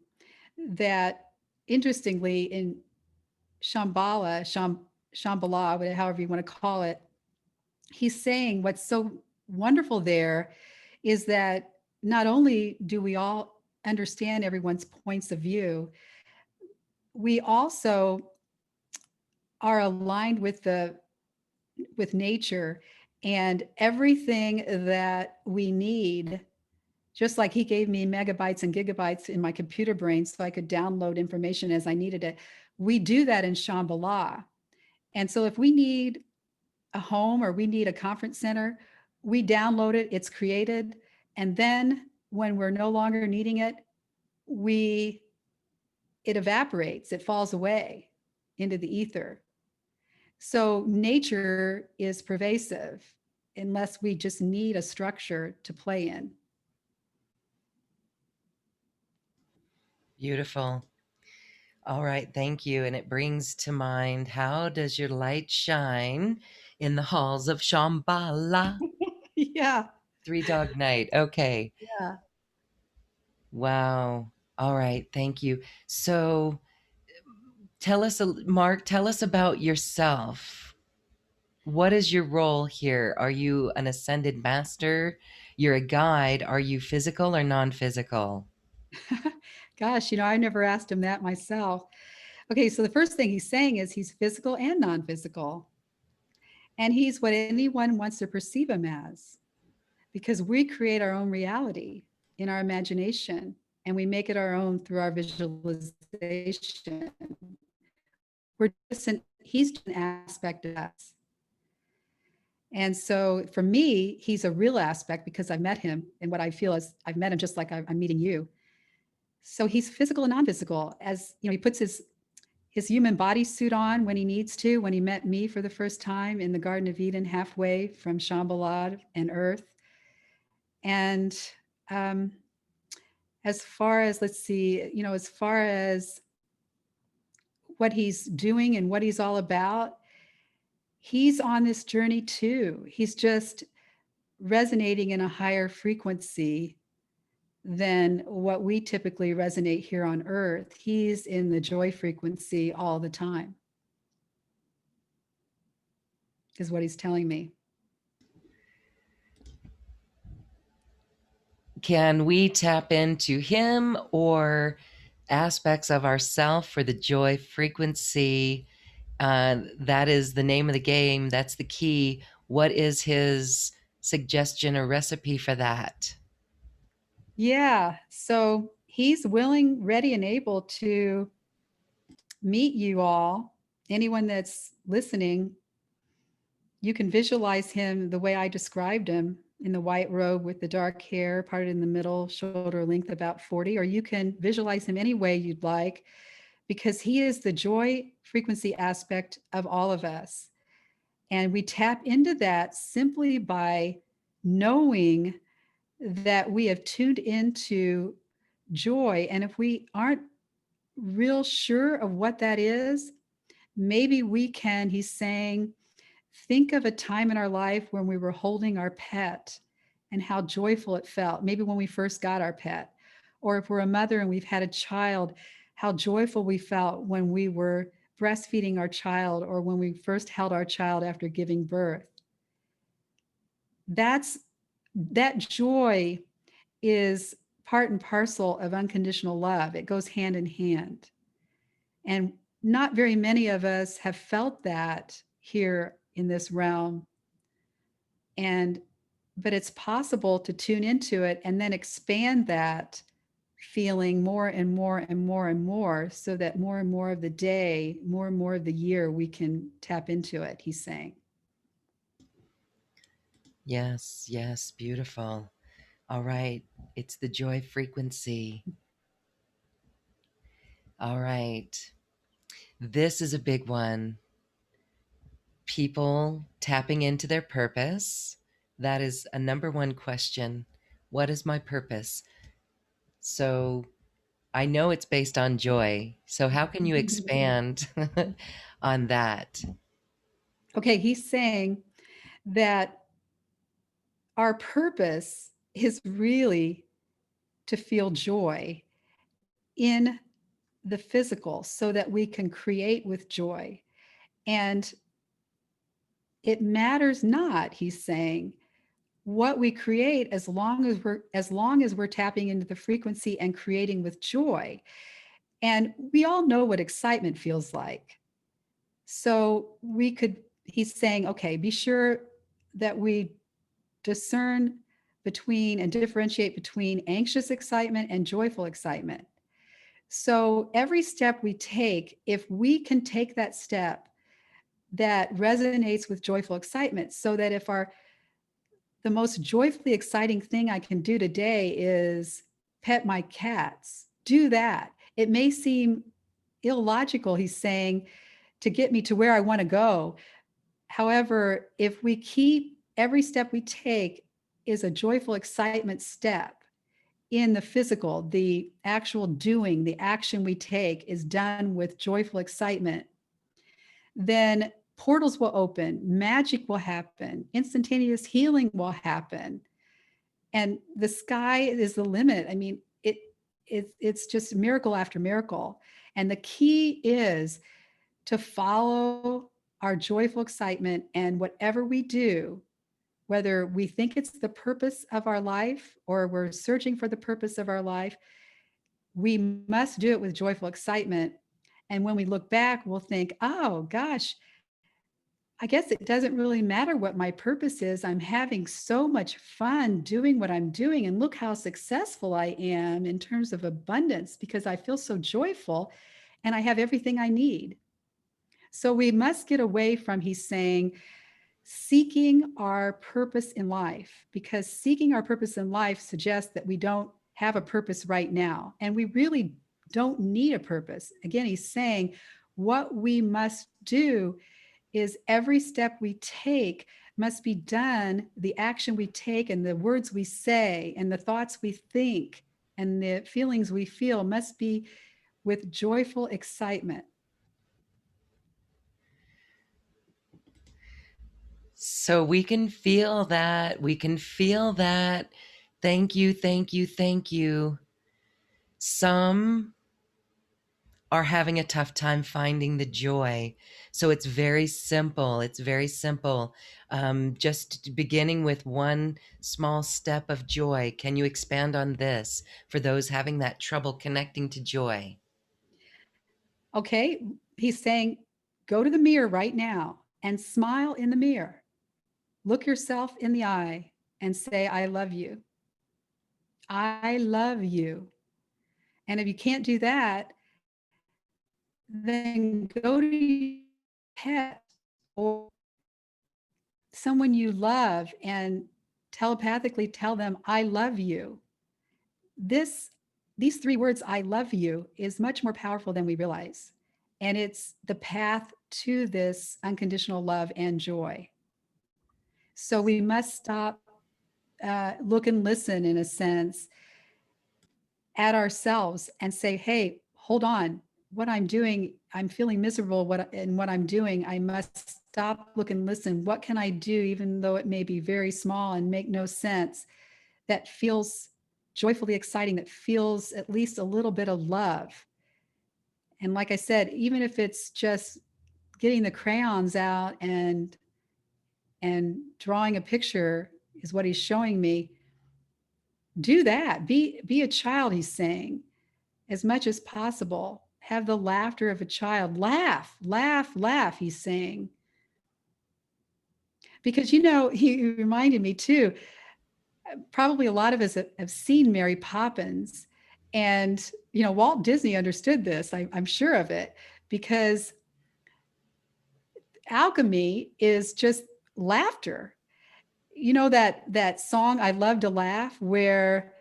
that, interestingly, in Shambhala, Shambhala, however you want to call it, he's saying what's so wonderful there is that not only do we all understand everyone's points of view, we also are aligned with nature, and everything that we need. Just like he gave me megabytes and gigabytes in my computer brain so I could download information as I needed it. We do that in Shambhala. And so if we need a home or we need a conference center, we download it, it's created. And then when we're no longer needing it, it evaporates, it falls away into the ether. So nature is pervasive unless we just need a structure to play in. Beautiful. All right, thank you. And it brings to mind, how does your light shine in the halls of Shambhala? Yeah. Three Dog Night. Okay. Yeah. Wow. All right, thank you. So tell us, Mark, tell us about yourself. What is your role here? Are you an ascended master? You're a guide. Are you physical or non-physical? Gosh, I never asked him that myself. Okay, so the first thing he's saying is he's physical and non-physical. And he's what anyone wants to perceive him as, because we create our own reality in our imagination and we make it our own through our visualization. He's an aspect of us. And so for me, he's a real aspect because I met him, and what I feel is I've met him just like I'm meeting you. So he's physical and non-physical. As he puts his human bodysuit on when he needs to. When he met me for the first time in the Garden of Eden, halfway from Shambhala and Earth. And as far as, let's see, as far as what he's doing and what he's all about, he's on this journey too. He's just resonating in a higher frequency than what we typically resonate here on Earth. He's in the joy frequency all the time, is what he's telling me. Can we tap into him or aspects of ourself for the joy frequency? That is the name of the game. That's the key. What is his suggestion or recipe for that? Yeah. So he's willing, ready, and able to meet you all. Anyone that's listening, you can visualize him the way I described him, in the white robe with the dark hair parted in the middle, shoulder length about 40, or you can visualize him any way you'd like, because he is the joy frequency aspect of all of us. And we tap into that simply by knowing that we have tuned into joy. And if we aren't real sure of what that is, maybe we can, he's saying, think of a time in our life when we were holding our pet and how joyful it felt. Maybe when we first got our pet, or if we're a mother and we've had a child, how joyful we felt when we were breastfeeding our child, or when we first held our child after giving birth. That joy is part and parcel of unconditional love. It goes hand in hand. And not very many of us have felt that here in this realm. But it's possible to tune into it and then expand that feeling more and more and more and more, so that more and more of the day, more and more of the year, we can tap into it, he's saying. Yes, yes, beautiful. All right, it's the joy frequency. All right, this is a big one. People tapping into their purpose. That is a number one question. What is my purpose? So I know it's based on joy. So how can you expand on that? Okay, he's saying that our purpose is really to feel joy in the physical so that we can create with joy. And it matters not, he's saying, what we create, as long as we're tapping into the frequency and creating with joy. And we all know what excitement feels like. So he's saying, okay, be sure that we discern between and differentiate between anxious excitement and joyful excitement. So every step we take, if we can take that step that resonates with joyful excitement, so that if the most joyfully exciting thing I can do today is pet my cats, do that. It may seem illogical, he's saying, to get me to where I want to go. However, if we keep every step we take is a joyful excitement step, in the physical, the actual doing, the action we take is done with joyful excitement, then portals will open, magic will happen, instantaneous healing will happen, and the sky is the limit. I mean, it's just miracle after miracle. And the key is to follow our joyful excitement, and whatever we do, whether we think it's the purpose of our life or we're searching for the purpose of our life, we must do it with joyful excitement. And when we look back, we'll think, oh gosh, I guess it doesn't really matter what my purpose is. I'm having so much fun doing what I'm doing. And look how successful I am in terms of abundance because I feel so joyful and I have everything I need. So we must get away from, he's saying, seeking our purpose in life, because seeking our purpose in life suggests that we don't have a purpose right now. And we really don't need a purpose. Again, he's saying what we must do is every step we take must be done, the action we take and the words we say and the thoughts we think and the feelings we feel must be with joyful excitement. So we can feel that. We can feel that. Thank you, thank you, thank you. Some are having a tough time finding the joy. So it's very simple. It's very simple. Just beginning with one small step of joy. Can you expand on this for those having that trouble connecting to joy? Okay, he's saying, go to the mirror right now and smile in the mirror. Look yourself in the eye and say, I love you. I love you. And if you can't do that, then go to your pet or someone you love and telepathically tell them, I love you. These three words, I love you, is much more powerful than we realize. And it's the path to this unconditional love and joy. So we must stop, look and listen, in a sense, at ourselves and say, hey, hold on, what I'm doing, I'm feeling miserable in what I'm doing. I must stop, look and listen. What can I do, even though it may be very small and make no sense, that feels joyfully exciting, that feels at least a little bit of love? And like I said, even if it's just getting the crayons out and drawing a picture is what he's showing me, do that. Be a child, he's saying, as much as possible. Have the laughter of a child. Laugh, laugh, laugh, he's saying. Because, you know, he reminded me too, probably a lot of us have seen Mary Poppins. And, you know, Walt Disney understood this. I'm sure of it, because alchemy is just laughter. You know, that song, I Love to Laugh, where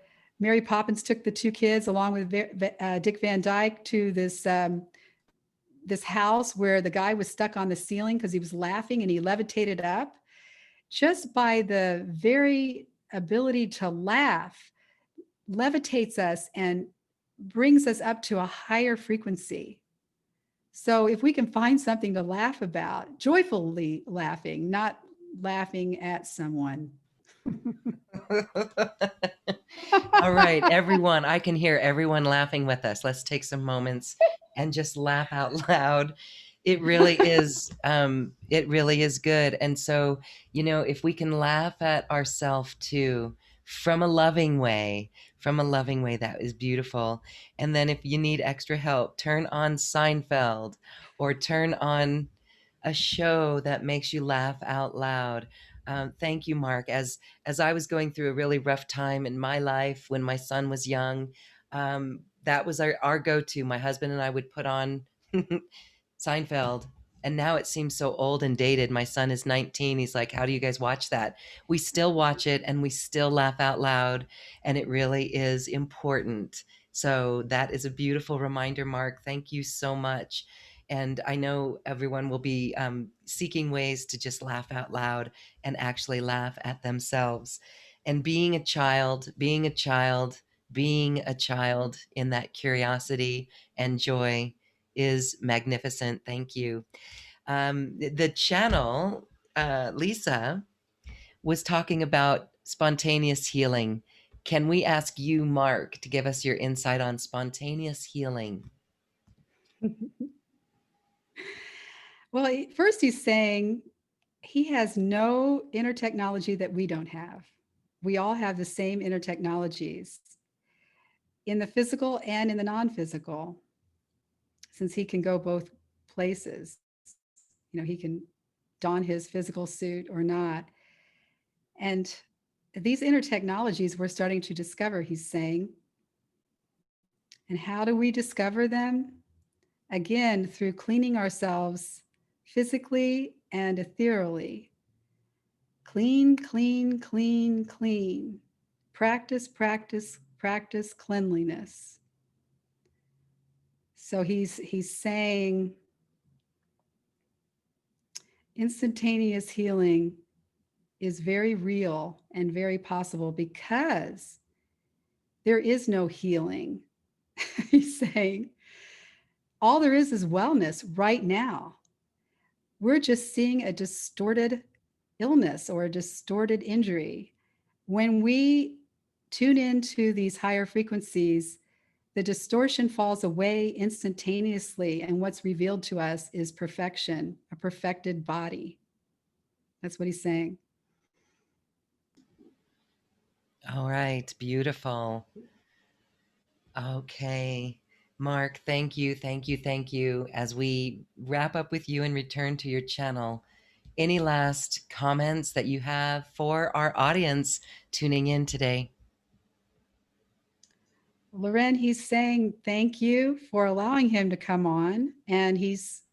Mary Poppins took the two kids along with Dick Van Dyke to this house where the guy was stuck on the ceiling because he was laughing, and he levitated up. Just by the very ability to laugh, levitates us and brings us up to a higher frequency. So if we can find something to laugh about, joyfully laughing, not laughing at someone. All right, everyone, I can hear everyone laughing with us. Let's take some moments and just laugh out loud. It really is good. And so, you know, if we can laugh at ourselves too, from a loving way, that is beautiful. And then if you need extra help, turn on Seinfeld or turn on a show that makes you laugh out loud. Thank you, Mark. As I was going through a really rough time in my life when my son was young, that was our go-to. My husband and I would put on Seinfeld, and now it seems so old and dated. My son is 19. He's like, how do you guys watch that? We still watch it and we still laugh out loud, and it really is important. So that is a beautiful reminder, Mark. Thank you so much. And I know everyone will be seeking ways to just laugh out loud and actually laugh at themselves. And being a child being a child in that curiosity and joy is magnificent. Thank you. The channel, Lisa, was talking about spontaneous healing. Can we ask you, Mark, to give us your insight on spontaneous healing? Well, first he's saying he has no inner technology that we don't have. We all have the same inner technologies in the physical and in the non-physical, since he can go both places. He can don his physical suit or not. And these inner technologies we're starting to discover, he's saying. And how do we discover them? Again, through cleaning ourselves physically and ethereally. Clean, clean, clean, clean. Practice, practice, practice cleanliness. So he's saying instantaneous healing is very real and very possible because there is no healing. He's saying all there is wellness right now. We're just seeing a distorted illness or a distorted injury. When we tune into these higher frequencies, the distortion falls away instantaneously, and what's revealed to us is perfection, a perfected body. That's what he's saying. All right, beautiful. Okay. Mark, thank you, thank you, thank you. As we wrap up with you and return to your channel, any last comments that you have for our audience tuning in today? Loren, he's saying thank you for allowing him to come on. And he's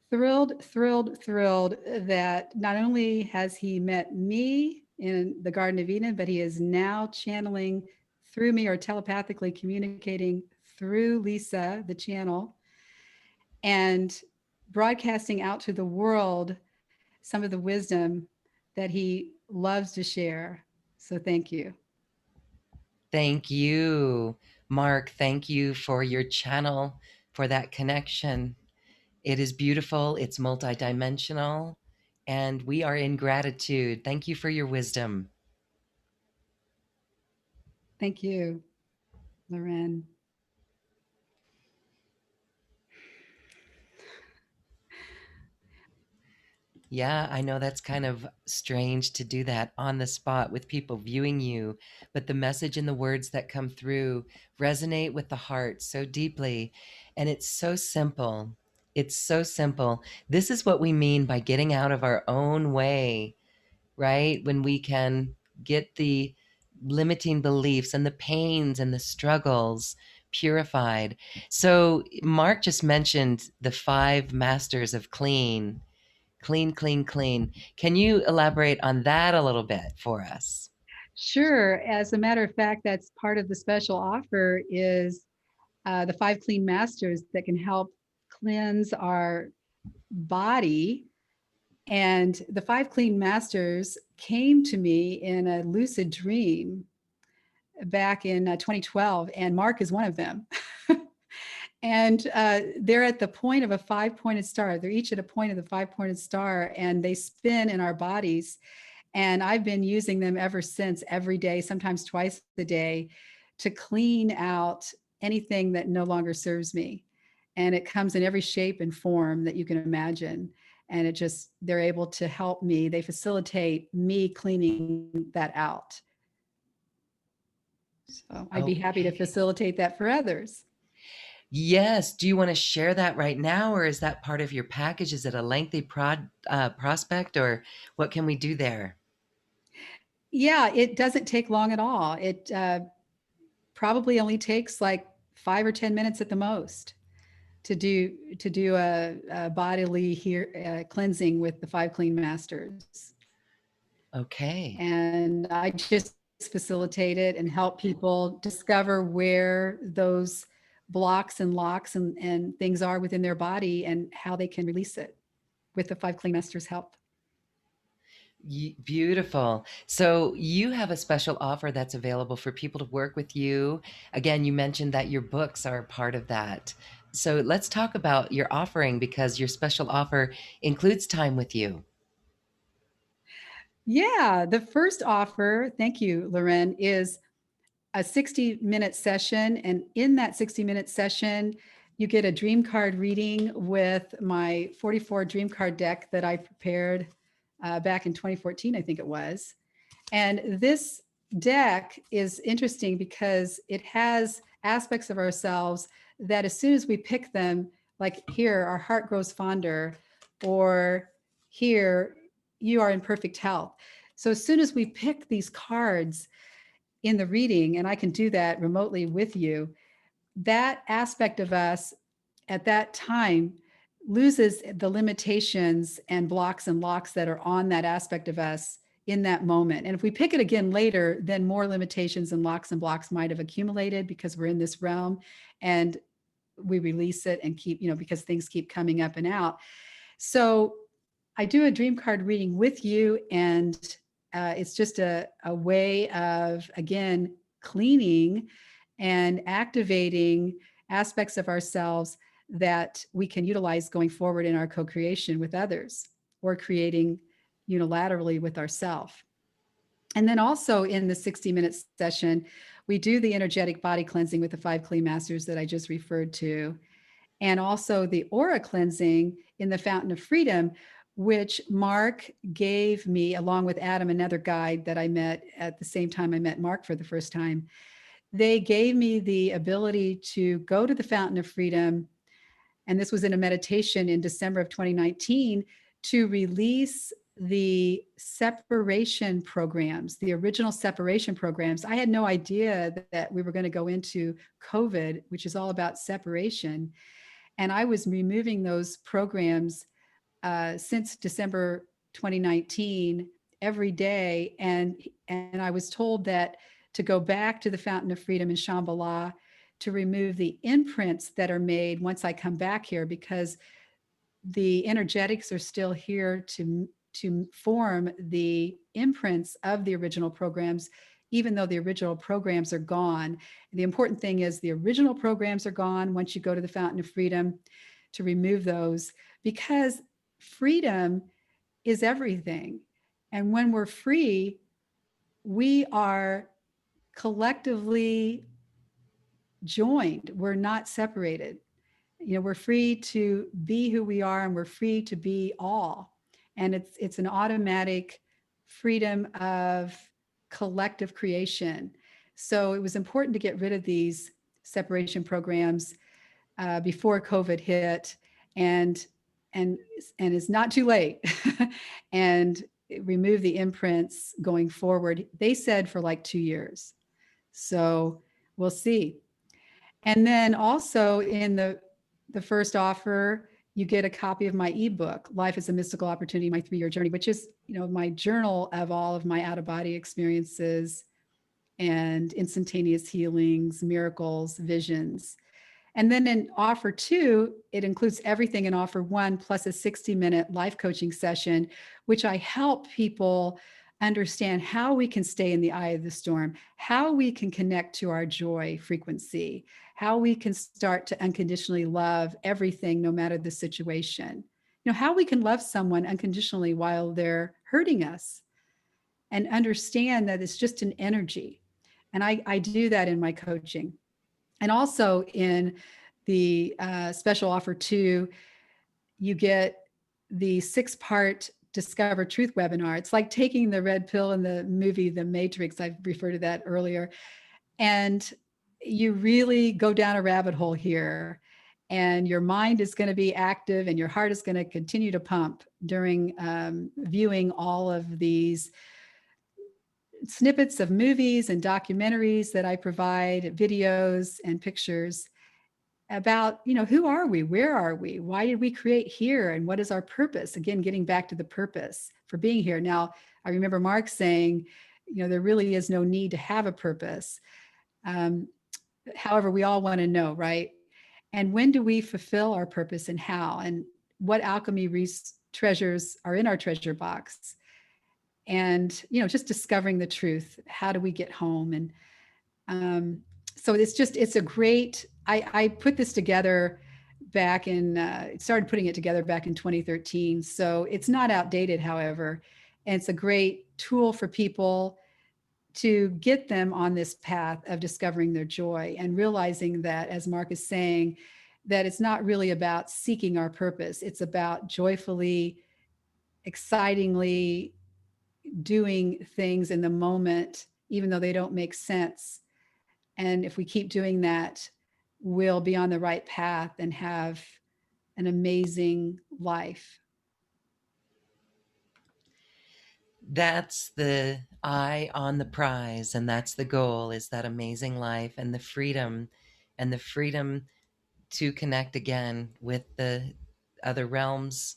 thrilled, thrilled, thrilled that not only has he met me in the Garden of Eden, but he is now channeling through me or telepathically communicating through Lisa, the channel, and broadcasting out to the world some of the wisdom that he loves to share. So thank you. Thank you, Mark. Thank you for your channel, for that connection. It is beautiful, it's multidimensional, and we are in gratitude. Thank you for your wisdom. Thank you, Loren. Yeah, I know that's kind of strange to do that on the spot with people viewing you, but the message and the words that come through resonate with the heart so deeply. And it's so simple. It's so simple. This is what we mean by getting out of our own way, right? When we can get the limiting beliefs and the pains and the struggles purified. So, Mark just mentioned the 5 masters of clean. Clean, clean, clean. Can you elaborate on that a little bit for us? Sure. As a matter of fact, that's part of the special offer is the 5 clean masters that can help cleanse our body. And the 5 clean masters came to me in a lucid dream back in 2012, and Mark is one of them. And they're at the point of a 5-pointed star. They're each at a point of the 5-pointed star, and they spin in our bodies. And I've been using them ever since, every day, sometimes twice a day, to clean out anything that no longer serves me. And it comes in every shape and form that you can imagine. And they're able to help me. They facilitate me cleaning that out. So I'd be happy to facilitate that for others. Yes. Do you want to share that right now, or is that part of your package? Is it a lengthy prospect, or what can we do there? Yeah, it doesn't take long at all. It probably only takes like 5 or 10 minutes at the most to do a bodily cleansing with the 5 clean masters. Okay. And I just facilitate it and help people discover where those blocks and locks and things are within their body and how they can release it with the 5 clean masters help. Beautiful. So you have a special offer that's available for people to work with you. Again, you mentioned that your books are part of that. So let's talk about your offering, because your special offer includes time with you. Yeah, the first offer, thank you, Loren, is a 60-minute session. And in that 60-minute session, you get a dream card reading with my 44 dream card deck that I prepared back in 2014, I think it was. And this deck is interesting because it has aspects of ourselves that as soon as we pick them, like here, our heart grows fonder, or here, you are in perfect health. So as soon as we pick these cards in the reading, and I can do that remotely with you, that aspect of us at that time loses the limitations and blocks and locks that are on that aspect of us in that moment. And if we pick it again later, then more limitations and locks and blocks might have accumulated because we're in this realm, and we release it and keep, because things keep coming up and out. So I do a dream card reading with you, and it's just a way of, again, cleaning and activating aspects of ourselves that we can utilize going forward in our co-creation with others, or creating unilaterally with ourselves. And then also in the 60-minute session, we do the energetic body cleansing with the 5 clean masters that I just referred to, and also the aura cleansing in the Fountain of Freedom, which Mark gave me along with Adam, another guide that I met at the same time I met Mark for the first time. They gave me the ability to go to the Fountain of Freedom, and this was in a meditation in December of 2019, to release the separation programs, the original separation programs. I had no idea that we were going to go into COVID, which is all about separation. And I was removing those programs since December 2019 every day. And I was told that to go back to the Fountain of Freedom in Shambhala to remove the imprints that are made once I come back here, because the energetics are still here to form the imprints of the original programs, even though the original programs are gone. The important thing is the original programs are gone once you go to the Fountain of Freedom, to remove those, because freedom is everything. And when we're free, we are collectively joined. We're not separated. We're free to be who we are, and we're free to be all. And it's an automatic freedom of collective creation. So it was important to get rid of these separation programs before COVID hit, and it's not too late, and remove the imprints going forward. They said for like 2 years. So we'll see. And then also in the first offer, you get a copy of my ebook, Life is a Mystical Opportunity, My 3-Year Journey, which is, my journal of all of my out-of-body experiences and instantaneous healings, miracles, visions. And then in offer 2, it includes everything in offer 1, plus a 60-minute life coaching session, which I help people understand how we can stay in the eye of the storm, how we can connect to our joy frequency, how we can start to unconditionally love everything, no matter the situation. How we can love someone unconditionally while they're hurting us, and understand that it's just an energy. And I do that in my coaching. And also in the special offer 2, you get the 6-part Discover Truth webinar. It's like taking the red pill in the movie The Matrix. I referred to that earlier. And you really go down a rabbit hole here, and your mind is going to be active, and your heart is going to continue to pump during viewing all of these snippets of movies and documentaries that I provide, videos and pictures about, who are we? Where are we? Why did we create here? And what is our purpose? Again, getting back to the purpose for being here. Now, I remember Mark saying, there really is no need to have a purpose. However, we all want to know, right? And when do we fulfill our purpose, and how? And what alchemy treasures are in our treasure box? and just discovering the truth. How do we get home? And so it's a great, I put this together back in, started putting it together back in 2013. So it's not outdated, however, and it's a great tool for people to get them on this path of discovering their joy and realizing that, as Mark is saying, that it's not really about seeking our purpose. It's about joyfully, excitingly doing things in the moment, even though they don't make sense. And if we keep doing that, we'll be on the right path and have an amazing life. That's the eye on the prize, and that's the goal, is that amazing life and the freedom to connect again with the other realms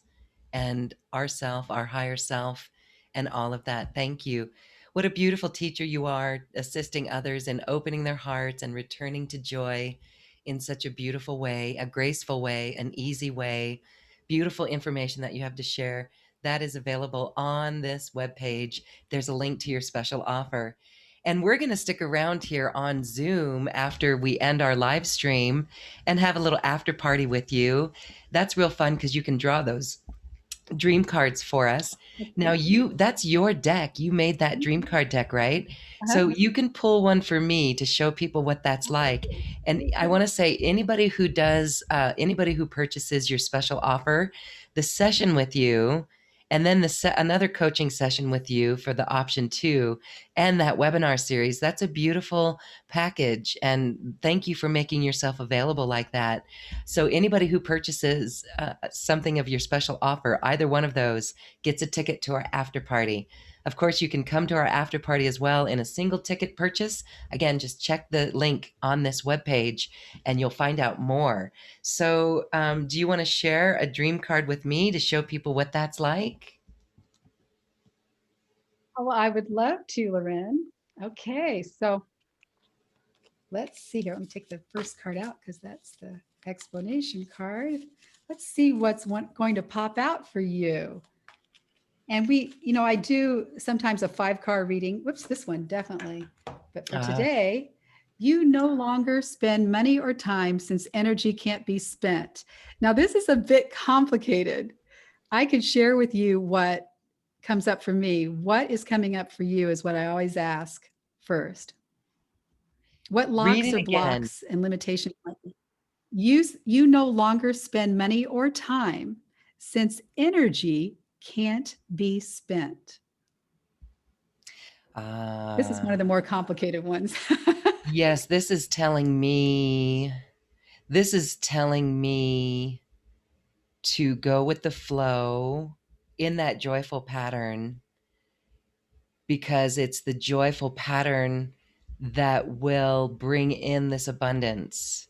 and ourself, our higher self, and all of that. Thank you. What a beautiful teacher you are, assisting others in opening their hearts and returning to joy in such a beautiful way, a graceful way, an easy way. Beautiful information that you have to share. That is available on this webpage. There's a link to your special offer. And we're going to stick around here on Zoom after we end our live stream and have a little after party with you. That's real fun because you can draw those dream cards for us. Now that's your deck. You made that dream card deck, right? So you can pull one for me to show people what that's like. And I want to say anybody who purchases your special offer, the session with you, and then another coaching session with you for the option 2 and that webinar series, that's a beautiful package. And thank you for making yourself available like that. So anybody who purchases something of your special offer, either one of those, gets a ticket to our after party. Of course, you can come to our after party as well in a single ticket purchase. Again, just check the link on this webpage and you'll find out more. So do you want to share a dream card with me to show people what that's like? Oh, I would love to, Loren. Okay, so let's see here. Let me take the first card out because that's the explanation card. Let's see what's going to pop out for you. And I do sometimes a 5-card reading. Whoops, this one definitely. But for today, you no longer spend money or time since energy can't be spent. Now, this is a bit complicated. I could share with you what comes up for me. What is coming up for you is what I always ask first. What locks or blocks and limitations? You no longer spend money or time since energy can't be spent. This is one of the more complicated ones. Yes, this is telling me to go with the flow in that joyful pattern, because it's the joyful pattern that will bring in this abundance.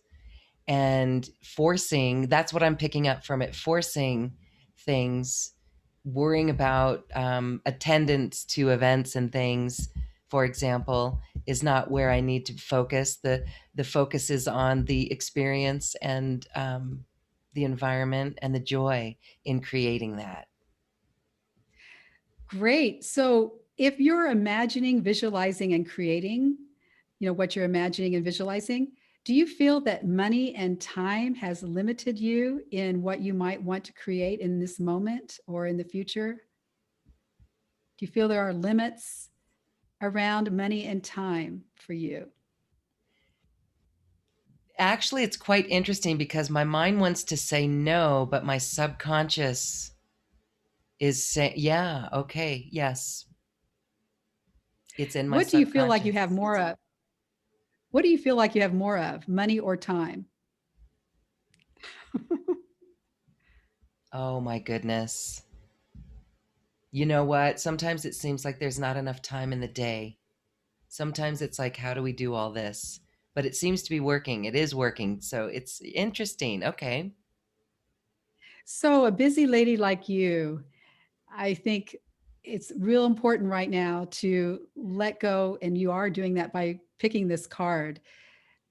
And that's what I'm picking up from it, forcing things, worrying about attendance to events and things, for example, is not where I need to focus. The focus is on the experience and the environment and the joy in creating that. Great. So if you're imagining, visualizing, and creating, what you're imagining and visualizing, do you feel that money and time has limited you in what you might want to create in this moment or in the future? Do you feel there are limits around money and time for you? Actually, it's quite interesting because my mind wants to say no, but my subconscious is saying, yeah, okay, yes. It's in my What do you feel like you have more of? What do you feel like you have more of, money or time? Oh my goodness. You know what? Sometimes it seems like there's not enough time in the day. Sometimes it's like, how do we do all this? But it seems to be working. It is working. So it's interesting. Okay. So a busy lady like you, I think it's real important right now to let go. And you are doing that by picking this card.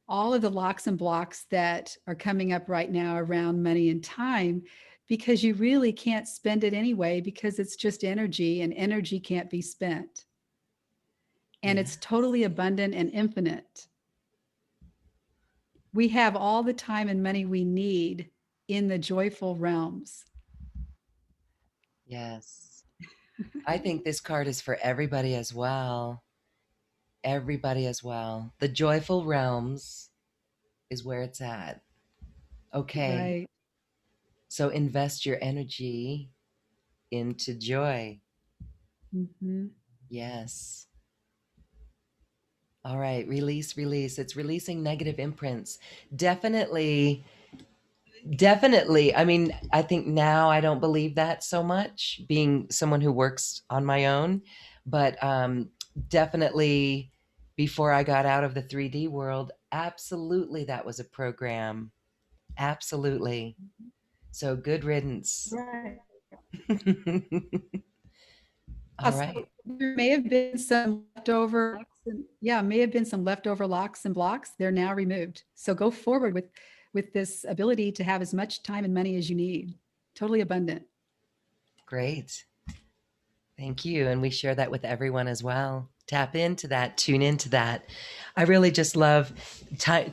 All of the locks and blocks that are coming up right now around money and time, because you really can't spend it anyway, because it's just energy, and energy can't be spent. And it's totally abundant and infinite. We have all the time and money we need in the joyful realms. Yes. I think this card is for everybody as well. Everybody as well. The joyful realms is where it's at. Okay. Right. So invest your energy into joy. Mm-hmm. Yes. All right. Release, release. It's releasing negative imprints. Definitely. Definitely. I mean, I think now I don't believe that so much, being someone who works on my own, but definitely before I got out of the 3D world, absolutely that was a program. Absolutely. So good riddance. Right. All So right. there may have been some leftover, may have been some leftover locks and blocks. They're now removed. So go forward with this ability to have as much time and money as you need. Totally abundant. Great. Thank you. And we share that with everyone as well. Tap into that, tune into that. I really just love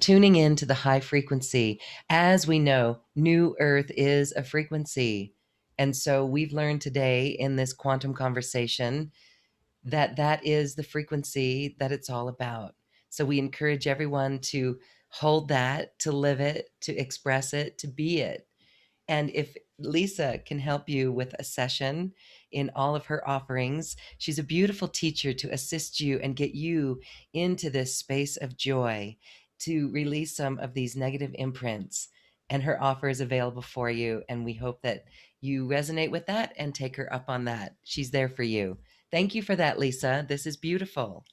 tuning into the high frequency. As we know, New Earth is a frequency. And so we've learned today in this quantum conversation that that is the frequency that it's all about. So we encourage everyone to hold that, to live it, to express it, to be it. And if Lisa can help you with a session in all of her offerings, she's a beautiful teacher to assist you and get you into this space of joy, to release some of these negative imprints. And her offer is available for you. And we hope that you resonate with that and take her up on that. She's there for you. Thank you for that, Lisa. This is beautiful.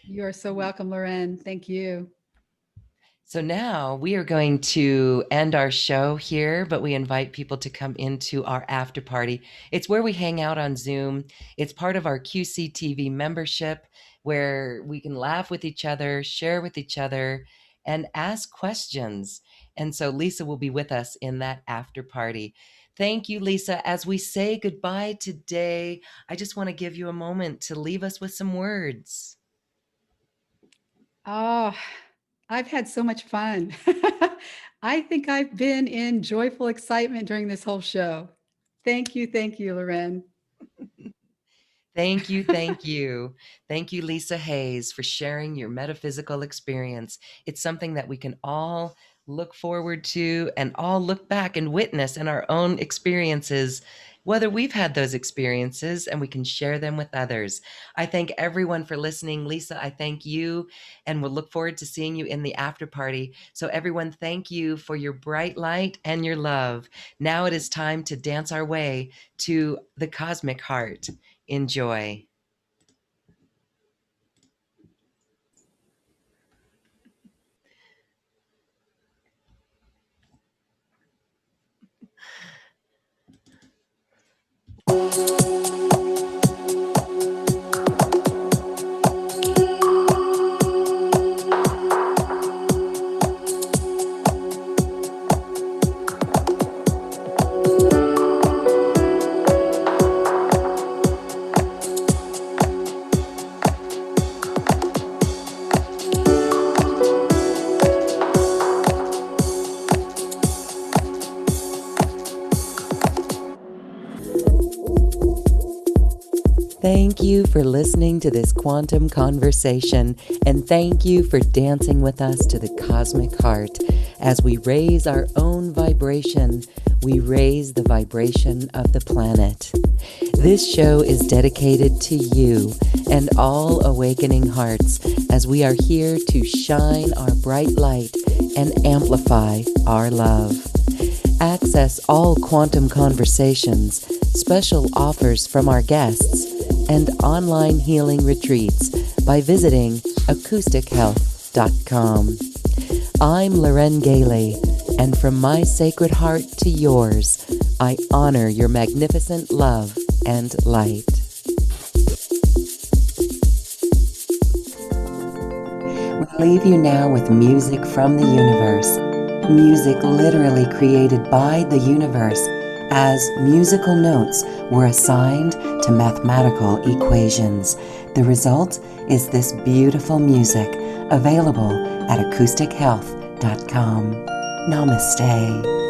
You are so welcome, Loren. Thank you. So now we are going to end our show here, but we invite people to come into our after party. It's where we hang out on Zoom. It's part of our QCTV membership, where we can laugh with each other, share with each other, and ask questions. And so Lisa will be with us in that after party. Thank you, Lisa. As we say goodbye today, I just want to give you a moment to leave us with some words. Oh, I've had so much fun. I think I've been in joyful excitement during this whole show. Thank you, Loren. Thank you, thank you. Thank you, Lisa Hayes, for sharing your metaphysical experience. It's something that we can all look forward to and all look back and witness in our own experiences, whether we've had those experiences, and we can share them with others. I thank everyone for listening. Lisa, I thank you, and we'll look forward to seeing you in the after party. So everyone, thank you for your bright light and your love. Now it is time to dance our way to the cosmic heart. Enjoy. Thank you for listening to this quantum conversation, and thank you for dancing with us to the cosmic heart. As we raise our own vibration, we raise the vibration of the planet. This show is dedicated to you and all awakening hearts, as we are here to shine our bright light and amplify our love. Access all quantum conversations, special offers from our guests, and online healing retreats by visiting acoustichealth.com. I'm Loren Gailey, and from my sacred heart to yours, I honor your magnificent love and light. We leave you now with music from the universe. music literally created by the universe as musical notes were assigned to mathematical equations. The result is this beautiful music available at acoustichealth.com. Namaste.